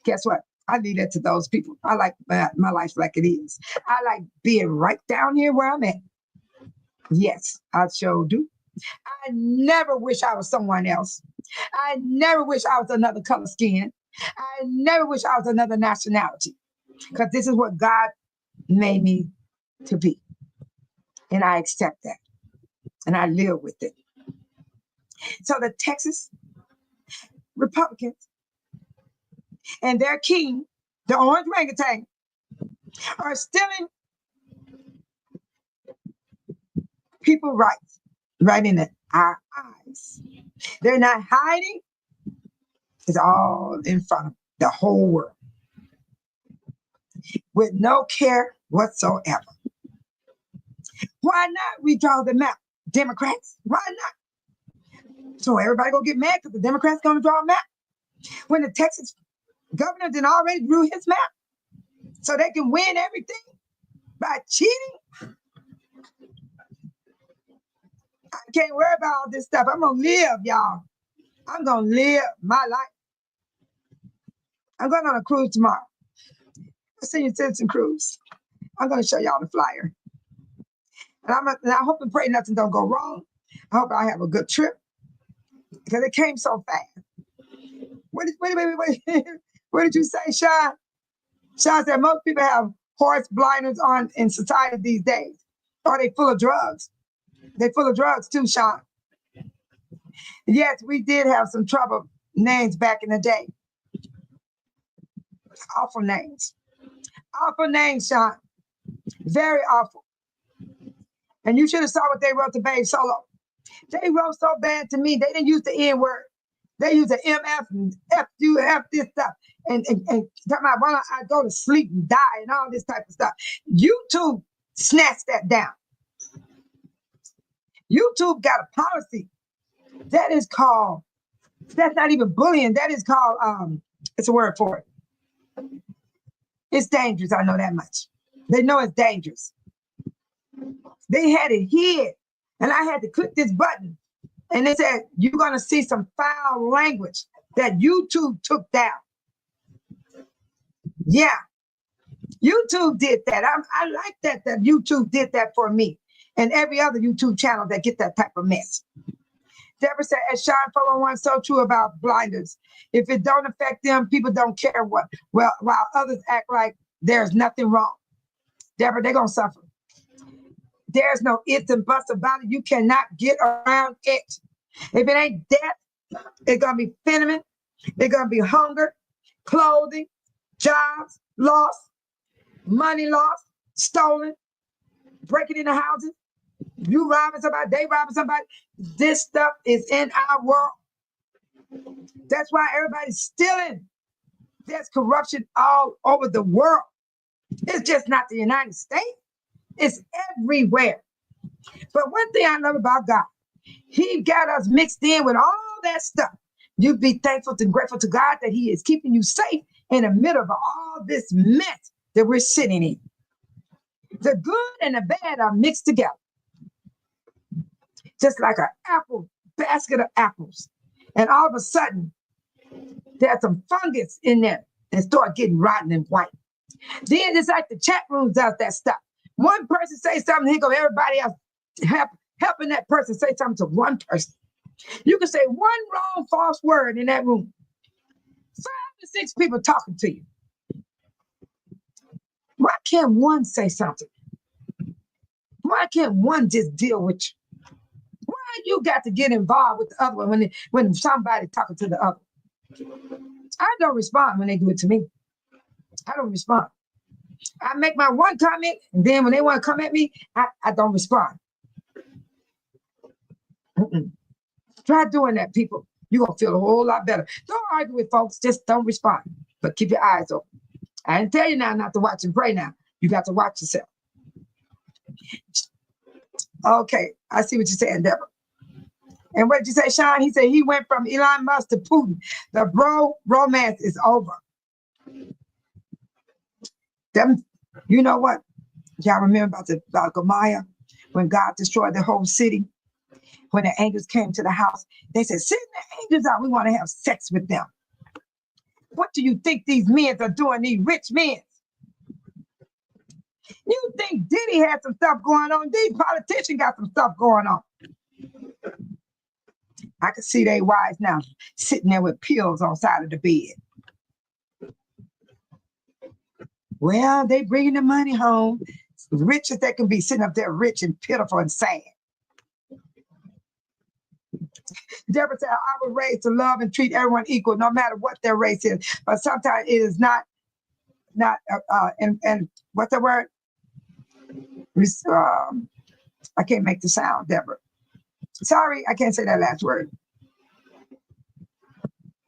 Guess what? I leave that to those people. I like my life like it is. I like being right down here where I'm at. Yes, I sure do. I never wish I was someone else. I never wish I was another color skin. I never wish I was another nationality. Because this is what God made me to be. And I accept that. And I live with it. So the Texas Republicans and their king, the orange orangutan, are stealing people's rights right in our eyes. They're not hiding. It's all in front of the whole world with no care whatsoever. Why not redraw the map, Democrats? Why not? So everybody gonna get mad because the Democrats gonna draw a map when the Texas governor did already drew his map so they can win everything by cheating? can't worry about all this stuff. I'm gonna live, y'all. I'm gonna live my life. I'm going on a cruise tomorrow. A senior citizen cruise. I'm gonna show y'all the flyer. And I hope and pray nothing don't go wrong. I hope I have a good trip because it came so fast. Wait, what did you say, Sean? Sean said most people have horse blinders on in society these days. Or they full of drugs. They full of drugs too, Sean. Yes, we did have some trouble names back in the day. Awful names. Awful names, Sean. Very awful. And you should have saw what they wrote to Babe Solo. They wrote so bad to me. They didn't use the N word. They used the MF and FUF, this stuff. And talking about when I go to sleep and die and all this type of stuff. YouTube snatched that down. YouTube got a policy that is called, that's not even bullying. That is called, it's a word for it. It's dangerous. I know that much. They know it's dangerous. They had it hid. And I had to click this button. And they said, you're going to see some foul language that YouTube took down. Yeah. YouTube did that. I like that YouTube did that for me. And every other YouTube channel that get that type of mess. Deborah said, as Sean 411, so true about blinders. If it don't affect them, people don't care what. Well, while others act like there's nothing wrong. Deborah, they're going to suffer. There's no ifs and buts about it. You cannot get around it. If it ain't death, it's going to be famine. It's going to be hunger, clothing, jobs lost, money lost, stolen, breaking into houses. You robbing somebody, they robbing somebody. This stuff is in our world. That's why everybody's stealing. There's corruption all over the world. It's just not the United States. It's everywhere. But one thing I love about God, he got us mixed in with all that stuff. You be thankful and grateful to God that he is keeping you safe in the middle of all this mess that we're sitting in. The good and the bad are mixed together. Just like an apple, basket of apples. And all of a sudden, there's some fungus in there and start getting rotten and white. Then it's like the chat room does that stuff. One person say something, here go everybody else helping that person say something to one person. You can say one wrong, false word in that room. 5 to 6 people talking to you. Why can't one say something? Why can't one just deal with you? Why you got to get involved with the other one when somebody talking to the other? I don't respond when they do it to me. I don't respond. I make my one comment, and then when they want to come at me, I don't respond. Try doing that, people. You're going to feel a whole lot better. Don't argue with folks. Just don't respond. But keep your eyes open. I didn't tell you now not to watch and pray now. You got to watch yourself. Okay, I see what you're saying, Deborah. And what did you say, Sean? He said he went from Elon Musk to Putin. The romance is over. Them, you know what? Y'all remember about Gomorrah when God destroyed the whole city? When the angels came to the house, they said, send the angels out. We want to have sex with them. What do you think these men are doing, these rich men? You think Diddy had some stuff going on? These politicians got some stuff going on. I can see they wives now sitting there with pills on the side of the bed. Well, they bringing the money home. Rich as they can be, sitting up there rich and pitiful and sad. Deborah said, I was raised to love and treat everyone equal, no matter what their race is. But sometimes it is not, and what's the word? I can't make the sound, Deborah. Sorry, I can't say that last word.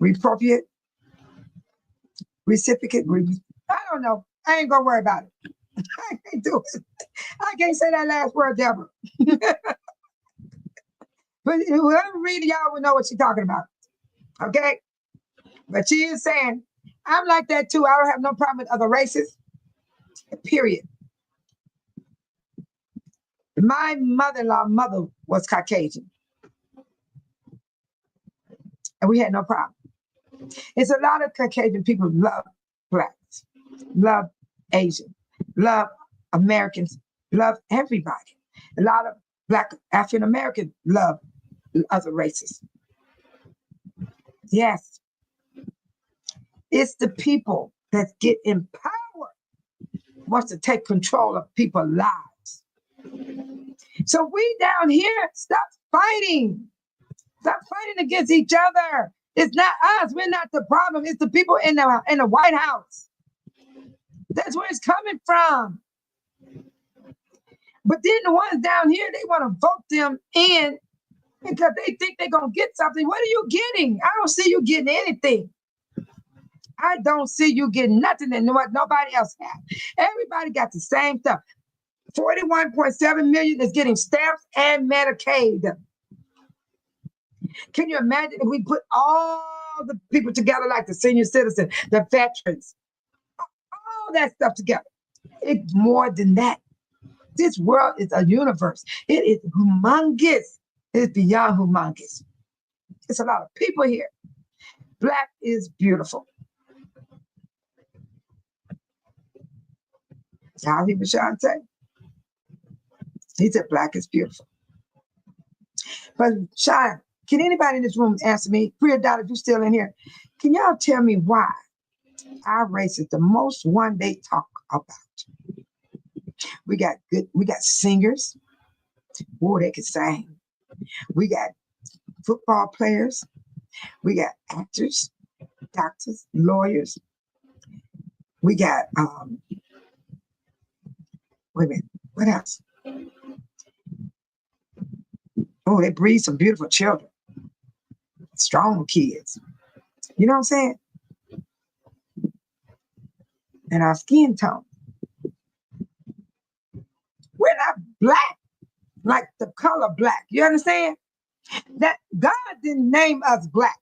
Reappropriate? Reciprocate? I don't know. I ain't gonna worry about it. I can't do it. I can't say that last word, Deborah. But whoever reading y'all will know what she's talking about. Okay? But she is saying, I'm like that too. I don't have no problem with other races. Period. My mother-in-law mother was Caucasian. and we had no problem. It's a lot of Caucasian people love blacks, love Asian, love Americans, love everybody. A lot of black African Americans love other races. Yes. It's the people that get in power wants to take control of people's lives. So we down here, stop fighting. Stop fighting against each other. It's not us. We're not the problem. It's the people in the White House. That's where it's coming from. But then the ones down here, they want to vote them in because they think they're going to get something. What are you getting? I don't see you getting anything. I don't see you getting nothing than what nobody else has. Everybody got the same stuff. 41.7 million is getting stamps and Medicaid. Can you imagine if we put all the people together, like the senior citizen, the veterans, all that stuff together? It's more than that. This world is a universe. It is humongous. It's beyond humongous. It's a lot of people here. Black is beautiful. How he was trying to say. He said black is beautiful. But Sean, can anybody in this room answer me? Priya Dot, if you're still in here, can y'all tell me why our race is the most one they talk about? We got singers. Oh, they can sing. We got football players. We got actors, doctors, lawyers. We got wait a minute, what else? Oh, they breed some beautiful children. Strong kids. You know what I'm saying? And our skin tone. We're not black, like the color black. You understand? That God didn't name us black.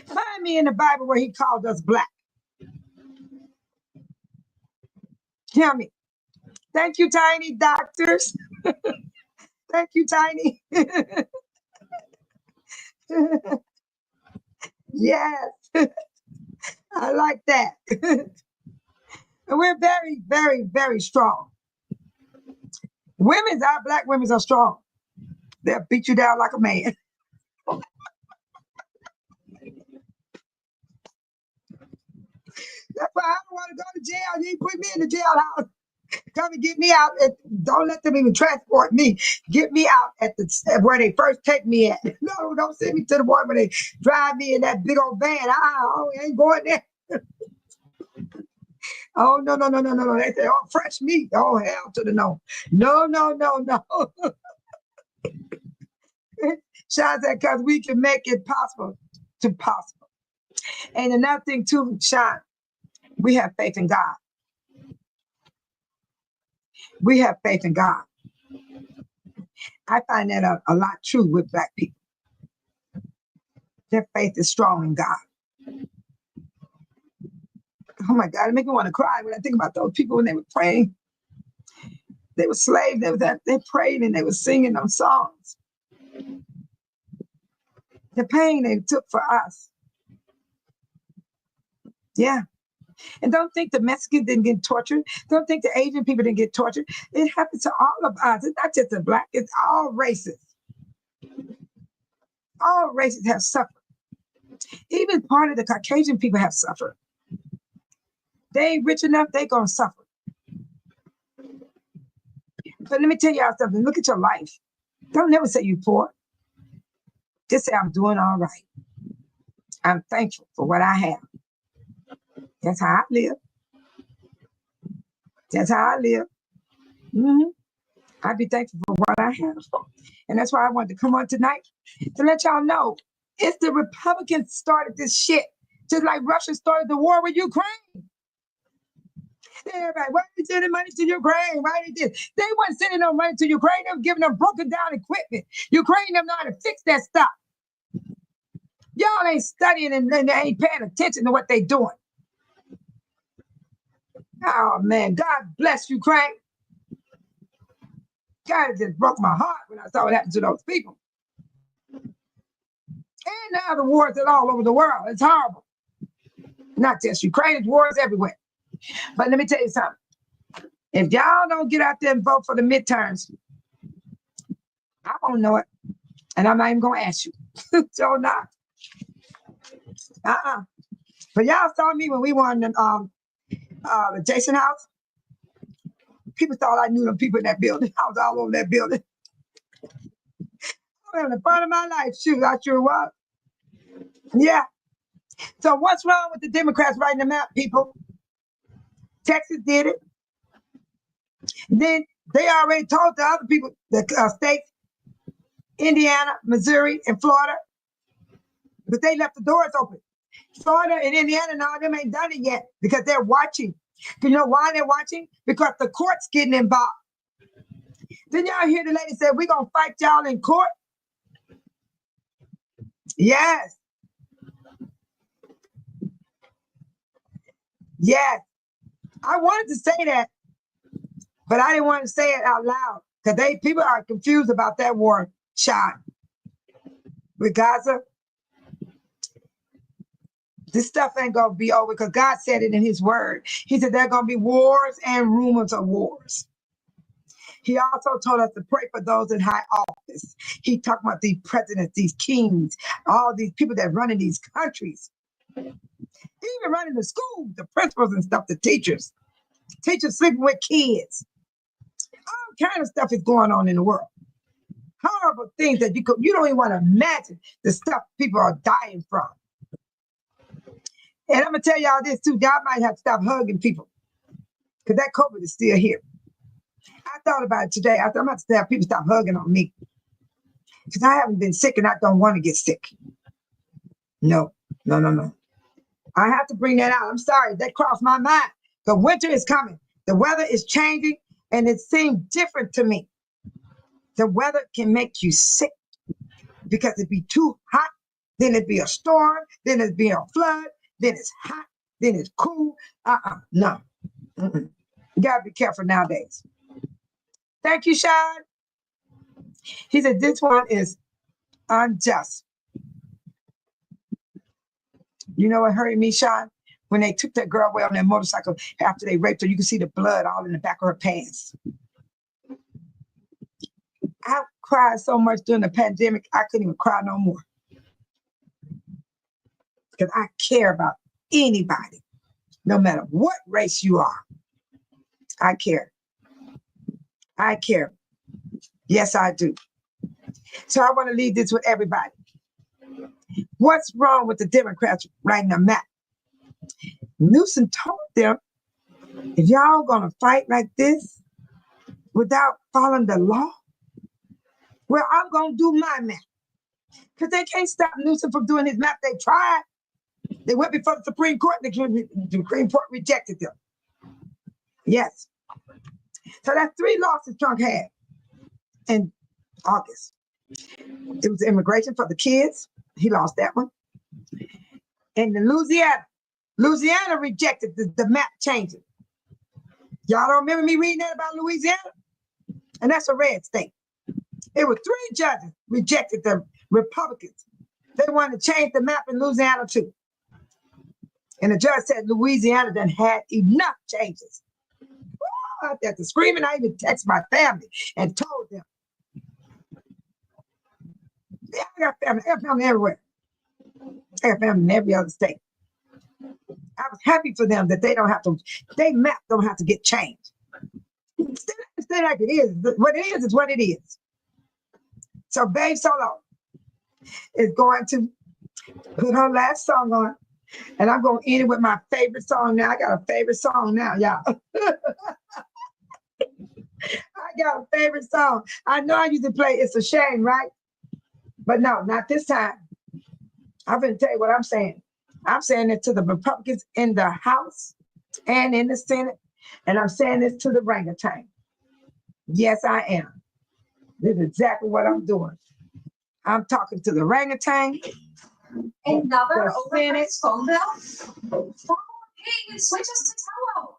Find me in the Bible where he called us black. Tell me. Thank you, Tiny Doctors. Thank you, Tiny. Yes. I like that. And we're very, very, very strong. Our black women are strong. They'll beat you down like a man. That's why I don't want to go to jail. You put me in the jailhouse. Come and get me out. Don't let them even transport me. Get me out at where they first take me at. No, don't send me to the one where they drive me in that big old van. Oh, I ain't going there. Oh, no. They say, oh, fresh meat. Oh, hell to the no. No. Sean said, because we can make it possible. And another thing too, Sean, we have faith in God. We have faith in God. I find that a lot true with black people. Their faith is strong in God. Oh my God, it makes me want to cry when I think about those people when they were praying. They were slaves. They prayed and they were singing those songs. The pain they took for us. Yeah. And don't think the Mexicans didn't get tortured. Don't think the Asian people didn't get tortured. It happens to all of us. It's not just the black, it's all races. All races have suffered. Even part of the Caucasian people have suffered. They ain't rich enough, they gonna suffer. But let me tell y'all something. Look at your life. Don't never say you poor. Just say I'm doing all right. I'm thankful for what I have. That's how I live. That's how I live. I'd be thankful for what I have. And that's why I wanted to come on tonight to let y'all know it's the Republicans started this shit. Just like Russia started the war with Ukraine. Everybody, why are they sending money to Ukraine? Why they did? They weren't sending no money to Ukraine. They were giving them broken down equipment. Ukraine them know how to fix that stuff. Y'all ain't studying and they ain't paying attention to what they doing. Oh man, God bless Ukraine. God, it just broke my heart when I saw what happened to those people. And the other wars that all over the world. It's horrible. Not just Ukraine, it's wars everywhere. But let me tell you something. If y'all don't get out there and vote for the midterms, I won't know it. And I'm not even going to ask you. So not. But y'all saw me when we won the Jason House. People thought I knew them people in that building. I was all over that building. I was having the fun of my life. Shoot, I sure was. Yeah. So what's wrong with the Democrats writing the map, people? Texas did it. Then they already told the other people, the states, Indiana, Missouri, and Florida, but they left the doors open. Florida and Indiana and all them ain't done it yet because they're watching. You know why they're watching? Because the court's getting involved. Didn't y'all hear the lady say, we're going to fight y'all in court? Yes. Yes. I wanted to say that, but I didn't want to say it out loud because people are confused about that war shot with Gaza. This stuff ain't going to be over because God said it in his word. He said there are going to be wars and rumors of wars. He also told us to pray for those in high office. He talked about these presidents, these kings, all these people that run in these countries. Even running the schools, the principals and stuff, the teachers. Teachers sleeping with kids. All kind of stuff is going on in the world. Horrible things that you don't even want to imagine the stuff people are dying from. And I'm going to tell y'all this too. Y'all might have to stop hugging people because that COVID is still here. I thought about it today. I'm about to have people stop hugging on me because I haven't been sick and I don't want to get sick. No. I have to bring that out. I'm sorry. That crossed my mind. The winter is coming. The weather is changing and it seems different to me. The weather can make you sick because it'd be too hot. Then it'd be a storm. Then it'd be a flood. Then it's hot. Then it's cool. No. You gotta be careful nowadays. Thank you, Sean. He said, this one is unjust. You know what hurt me, Sean? When they took that girl away on that motorcycle after they raped her, you can see the blood all in the back of her pants. I cried so much during the pandemic, I couldn't even cry no more. Because I care about anybody, no matter what race you are. I care. I care. Yes, I do. So I want to leave this with everybody. What's wrong with the Democrats writing a map? Newsom told them, if y'all gonna fight like this without following the law, well, I'm gonna do my map. Because they can't stop Newsom from doing his map. They tried. They went before the Supreme Court and the Supreme Court rejected them. Yes. So that's 3 losses Trump had in August. It was immigration for the kids. He lost that one. And in Louisiana rejected the map changing. Y'all don't remember me reading that about Louisiana? And that's a red state. It was 3 judges rejected the Republicans. They wanted to change the map in Louisiana too. And the judge said Louisiana done had enough changes. Out there to screaming, I even text my family and told them. Yeah, I got family everywhere. I got family in every other state. I was happy for them that they map don't have to get changed. Stay like it is. What it is what it is. So Babe Solo is going to put her last song on, and I'm going to end it with my favorite song now. I got a favorite song now, y'all. I got a favorite song. I know I used to play It's a Shame, right? But no, not this time. I'm going to tell you what I'm saying. I'm saying it to the Republicans in the House and in the Senate, and I'm saying this to the orangutan. Yes, I am. This is exactly what I'm doing. I'm talking to the orangutan. Another The Senate. overpriced phone bill? Oh, hey, switch us to Tello.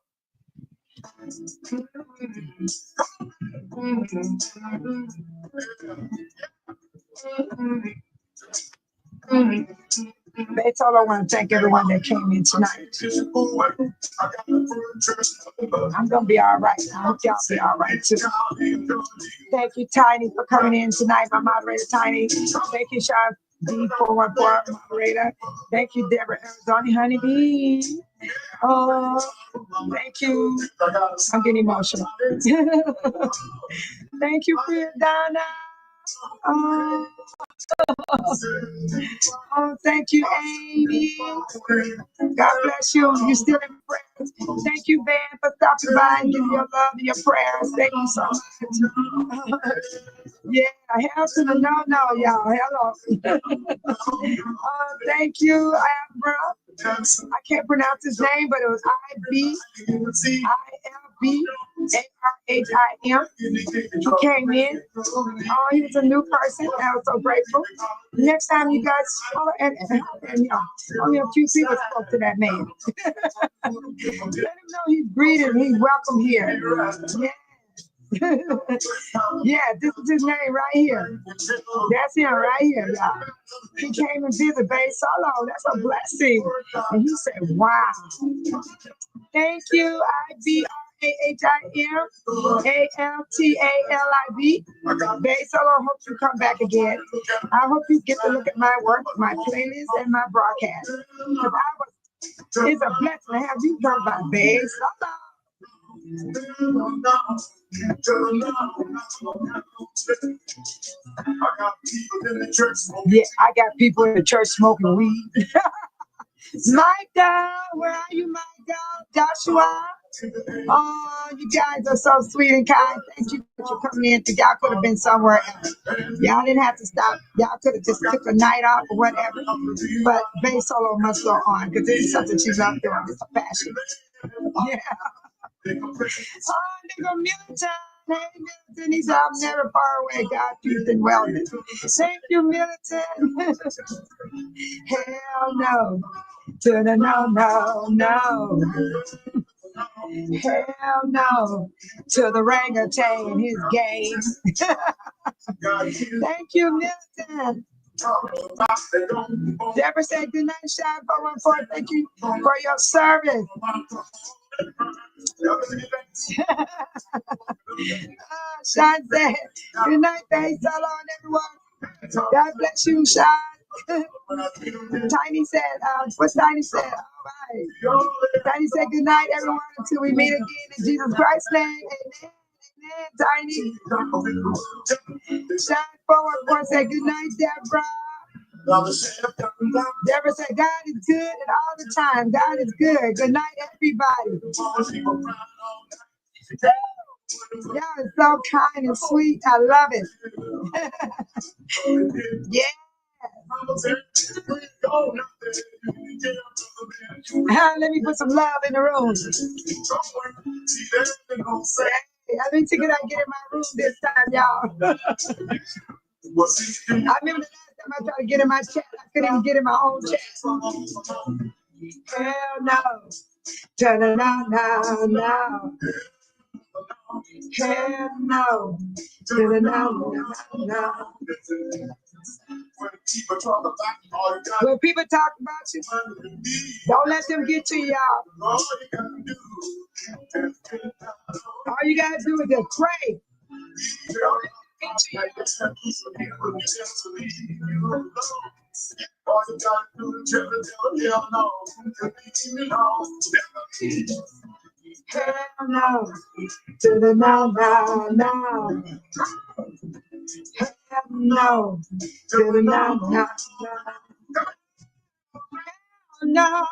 That's all I want to thank everyone that came in tonight. I'm gonna be all right. I hope y'all be all right too. Thank you, Tiny, for coming in tonight. My moderator, Tiny. Thank you, Sean D414 moderator. Thank you, Deborah Arizona Honeybee. Oh, thank you. I'm getting emotional. Thank you, Priya Donna. Oh, thank you, Amy. God bless you. You're still in prayers. Thank you, Van, for stopping by and giving your love and your prayers. Thank you so much. Yeah, hell to the no, y'all. Hello. Thank you, Abra. I can't pronounce his name, but it was IBILBARHIM. He came in. Oh, he was a new person. I was so grateful. Next time you guys follow and only a few people spoke to that man. Let him know he's greeted, he's welcome here. Yeah. Yeah, this is his name right here. That's him right here, y'all. He came and visited Bay Solo. That's a blessing. And he said, wow. Thank you, IBRAHIMALTALIB. Bay Solo, hope you come back again. I hope you get to look at my work, my playlist, and my broadcast. It's a blessing to have you come by, Bay Solo. Yeah, I got people in the church smoking weed. Micah, where are you, Micah? Joshua? Oh, you guys are so sweet and kind. Thank you for coming in. Y'all could have been somewhere else. Y'all didn't have to stop. Y'all could have just took a night off or whatever. But Bay Solo must go on because this is something she loves doing. It's a passion. Yeah. Oh, nigga, Milton. Hey, Milton. He said, I'm never far away. God, peace, and wellness. Thank you, Milton. Hell no. To the no, no, no. Hell no. To the orangutan and his game. Thank you, Milton. Deborah said, good night, Shine 414. Thank you for your service. Sean said, good night, Bay Solo and everyone. God bless you, Sean. Tiny said, what's Tiny said? All right. Tiny said, good night, everyone, until we meet again in Jesus Christ's name. Amen. Amen, Tiny. Sean 414 said, good night, Deborah. Deborah said, God is good and all the time. God is good. Good night, everybody. Y'all are so kind and sweet. I love it. Yeah. Let me put some love in the room. I mean, to get in my room this time, y'all. I remember the last time I tried to get in my chat, I couldn't even get in my own chat. Hell no. No, no, no. Hell no. No, no, no. When people talk about you, don't let them get to y'all. All you gotta do is just pray. Hell no. To the no, no, no. Hell no. To the no, no, no. No.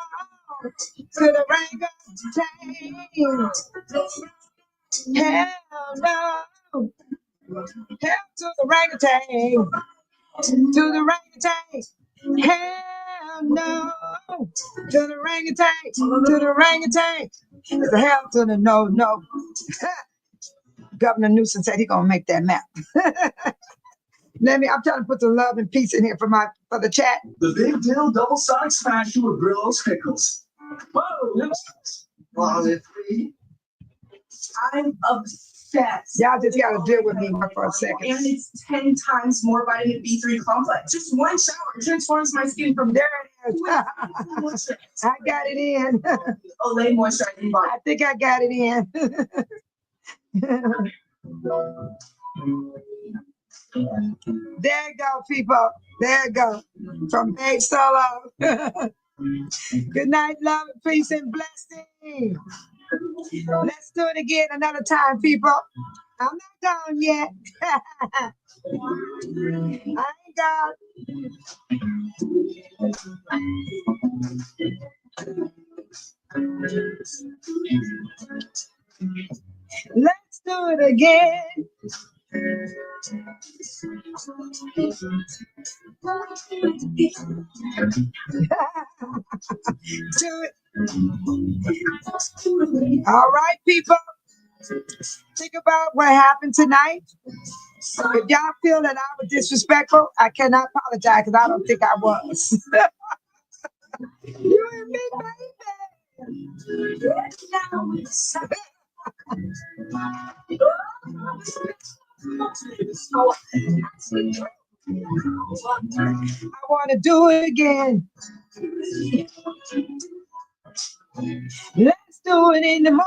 To the orangutan. Hell no. Hell to the orangutan. To the orangutan. Hell no. To the orangutan. To the orangutan. It's a hell to the no, no. Governor Newsom said he's gonna make that map. I'm trying to put some love and peace in here for the chat. The Big Deal Double Side Smash with Grillo's Pickles. Whoa, wow, 3, I'm obsessed. Y'all just gotta deal with me for a second. And it's 10 times more vitamin B3 complex. Just one shower transforms my skin from There it is. I got it in. Olay moisturizing body. I think I got it in. There you go, people. There you go. From Babe Solo. Good night, love, peace, and blessing. Let's do it again another time, people. I'm not gone yet. I ain't gone. Let's do it again. Do it. All right, people. Think about what happened tonight. If y'all feel that I was disrespectful, I cannot apologize because I don't think I was. You and me, baby. I want to do it again. Let's do it in the morning.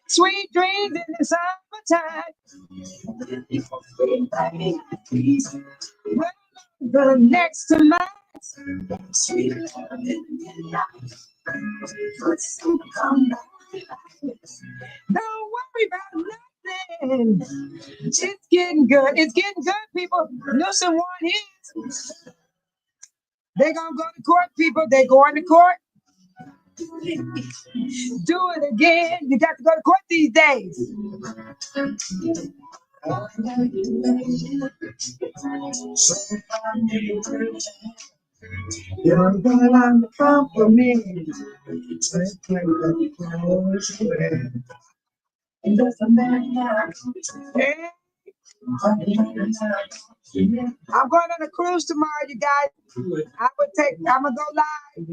Sweet dreams in the summertime. The next to mine. Don't worry about nothing. It's getting good. It's getting good, people. Newsom won his. They're gonna go to court, people. They're going to court. Do it again. You got to go to court these days. You're gonna come for me. Hey, I'm going on a cruise tomorrow, you guys. I'm gonna go live.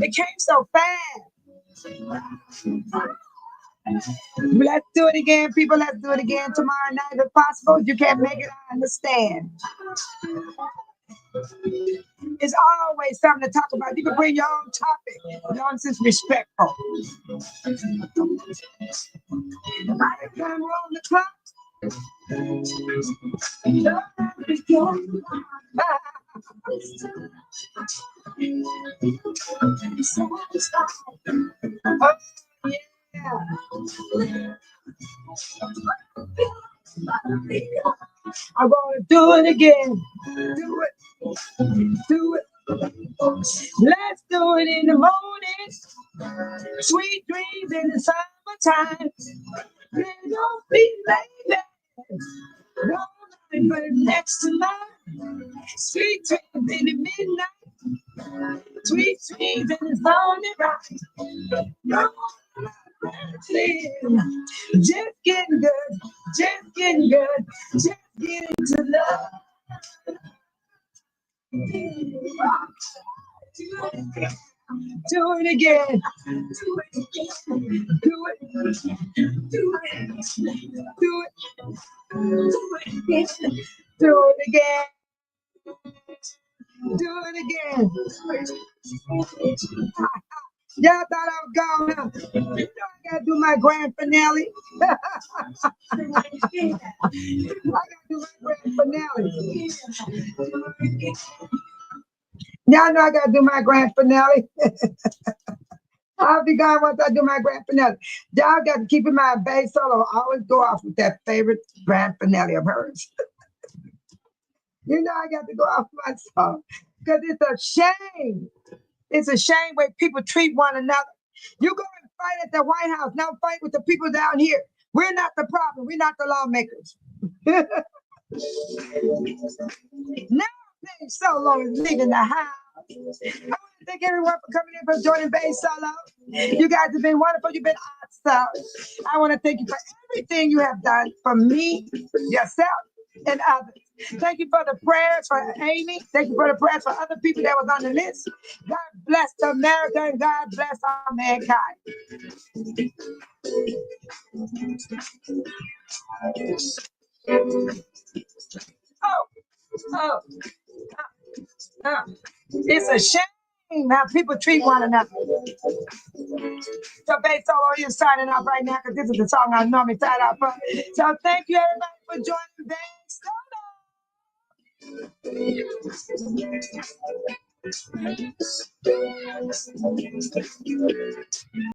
It came so fast. Let's do it again, people. Let's do it again tomorrow night if possible. If you can't make it, I understand. It's always something to talk about. You can bring your own topic. Nonsense respectful. By the time we're on the clock. Oh, yeah. I want to do it again. Do it. Do it. Let's do it in the morning. Sweet dreams in the summertime. Then don't be late. Nobody but next to mine. Sweet dreams in the midnight. Sweet dreams in the sunny right. Just getting good, just getting good, just getting to love. Do it again. Do it. Do it. Do it. Do it. Do it again. Do it again. Y'all thought I was gone, huh? You know I gotta do my grand finale. I gotta do my grand finale. Y'all know I gotta do my grand finale. I'll be gone once I do my grand finale. Y'all got to keep in mind, Babe Solo always go off with that favorite grand finale of hers. You know I got to go off my song because it's a shame. It's a shame when people treat one another. You go and fight at the White House, now fight with the people down here. We're not the problem. We're not the lawmakers. Now Babe Solo is leaving the house. I want to thank everyone for coming in for joining Babe Solo. You guys have been wonderful. You've been awesome. I want to thank you for everything you have done for me, yourself, and others. Thank you for the prayers for Amy. Thank you for the prayers for other people that was on the list. God bless America and God bless all mankind. Oh, oh, it's a shame how people treat one another. So based on all you signing off right now, because this is the song I normally sign off for. So thank you everybody for joining.